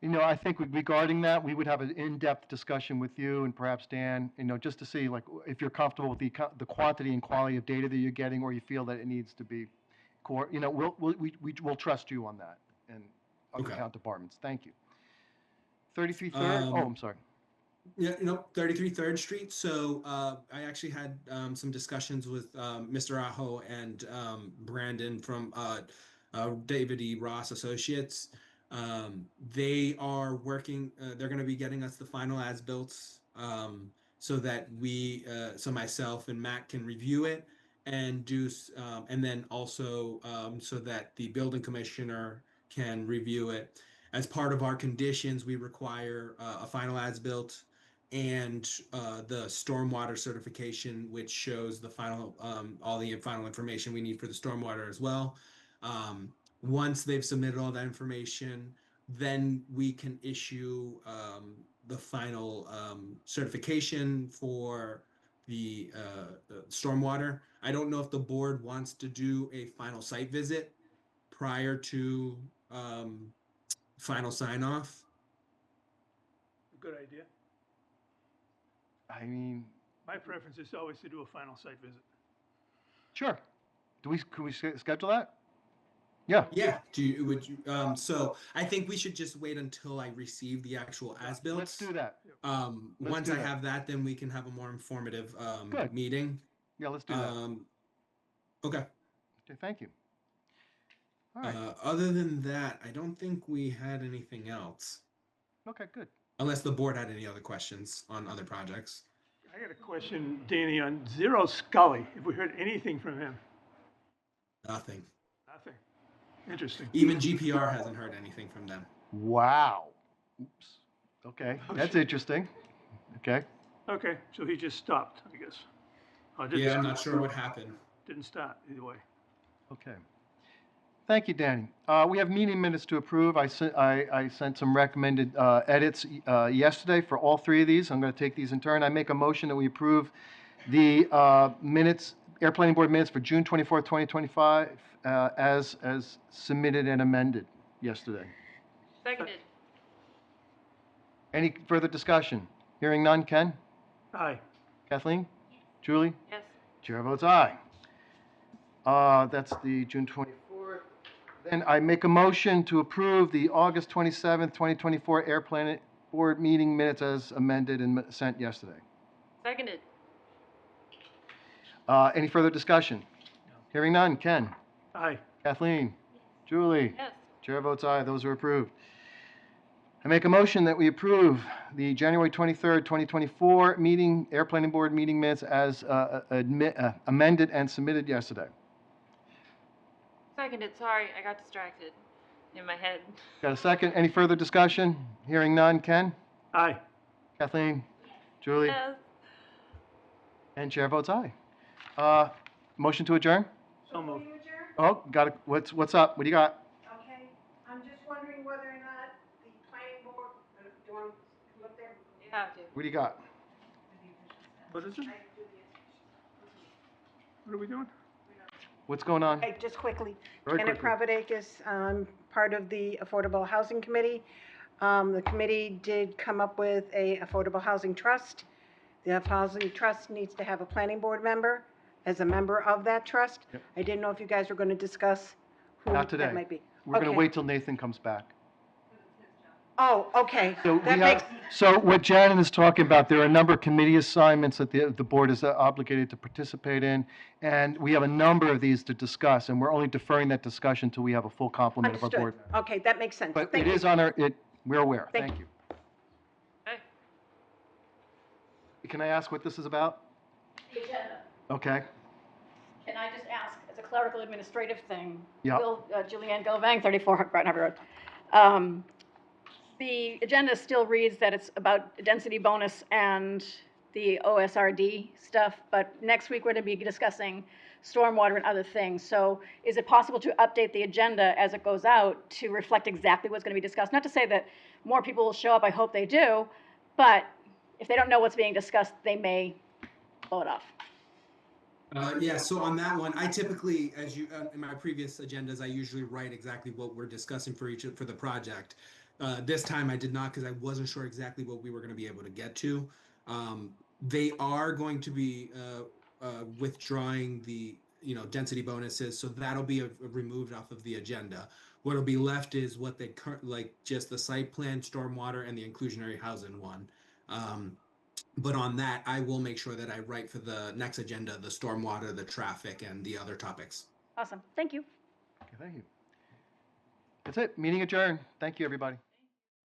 You know, I think regarding that, we would have an in-depth discussion with you and perhaps Dan, you know, just to see like if you're comfortable with the quantity and quality of data that you're getting, or you feel that it needs to be you know, we'll trust you on that and other Okay. town departments. Thank you. 33 Third, oh, I'm sorry. Yeah, 33 3rd Street. So I actually had some discussions with Mr. Aho and Brandon from David E. Ross Associates. They are working, they're going to be getting us the final as-built so that so myself and Matt can review it and and then also so that the building commissioner can review it. As part of our conditions, we require a final as-built and the stormwater certification, which shows the final, all the final information we need for the stormwater as well. Once they've submitted all that information, then we can issue the final certification for the stormwater. I don't know if the board wants to do a final site visit prior to final sign off. Good idea. I mean, My preference is always to do a final site visit. sure. Could we schedule that? Yeah. Yeah. So I think we should just wait until I receive the actual as-built. Let's do that. Once do I that. have that, then we can have a more informative Good. meeting. Yeah, let's do that. Okay. Okay, thank you. All right. Other than that, I don't think we had anything else. Okay, good. Unless the board had any other questions on other projects. I got a question, Danny, on Zero Scully. Have we heard anything from him? Nothing. Nothing. Interesting. Even GPR hasn't heard anything from them. Wow. Oops. Okay, that's interesting. Okay. Okay, so he just stopped, I guess. Yeah, I'm not sure what happened. Didn't start, either way. Okay. Thank you, Danny. We have meeting minutes to approve. I sent some recommended edits yesterday for all three of these. I'm going to take these in turn. I make a motion that we approve the minutes, Air Planning Board minutes for June 24th, 2025, as submitted and amended yesterday. Seconded. Any further discussion? Hearing none. Ken? Aye. Kathleen? Julie? Yes. Chair votes aye. That's the June 24th. Then I make a motion to approve the August 27th, 2024 Air Planning Board meeting minutes as amended and sent yesterday. Seconded. Any further discussion? Hearing none. Ken? Aye. Kathleen? Julie? Yes. Chair votes aye. Those are approved. I make a motion that we approve the January 23rd, 2024 Air Planning Board meeting minutes as amended and submitted yesterday. Seconded. Sorry, I got distracted in my head. Got a second? Any further discussion? Hearing none. Ken? Aye. Kathleen? Julie? Yes. And chair votes aye. Motion to adjourn? So moved. Oh, got it. What's up? What do you got? Okay, I'm just wondering whether or not the planning board, do you want to look there? You have to. What do you got? What is it? What are we doing? What's going on? Okay, just quickly. Very Janet quickly. Pravadakis, part of the Affordable Housing Committee. The committee did come up with a affordable housing trust. The housing trust needs to have a planning board member as a member of that trust. Yep. I didn't know if you guys were going to discuss who Not today. that might be. We're going to Okay. wait till Nathan comes back. Oh, okay. So That makes, so what Janet is talking about, there are a number of committee assignments that the board is obligated to participate in, and we have a number of these to discuss, and we're only deferring that discussion until we have a full complement of our understood. board. Okay, that makes sense. But Thank it you. is on we're aware. Thank Thank you. Okay. Can I ask what this is about? The agenda. Okay. Can I just ask, as a clerical administrative thing? Yeah. Julianne Govang, 34 Groton Harbour Road. The agenda still reads that it's about density bonus and the OSRD stuff, but next week we're going to be discussing stormwater and other things. So is it possible to update the agenda as it goes out to reflect exactly what's going to be discussed? Not to say that more people will show up, I hope they do, but if they don't know what's being discussed, they may blow it off. Yeah, so on that one, I typically, as you, in my previous agendas, I usually write exactly what we're discussing for the project. This time I did not because I wasn't sure exactly what we were going to be able to get to. They are going to be withdrawing the, density bonuses, so that'll be removed off of the agenda. What'll be left is what they like just the site plan, stormwater, and the inclusionary housing one. But on that, I will make sure that I write for the next agenda, the stormwater, the traffic, and the other topics. Awesome. Thank you. Okay, thank you. That's it. Meeting adjourned. Thank you, everybody.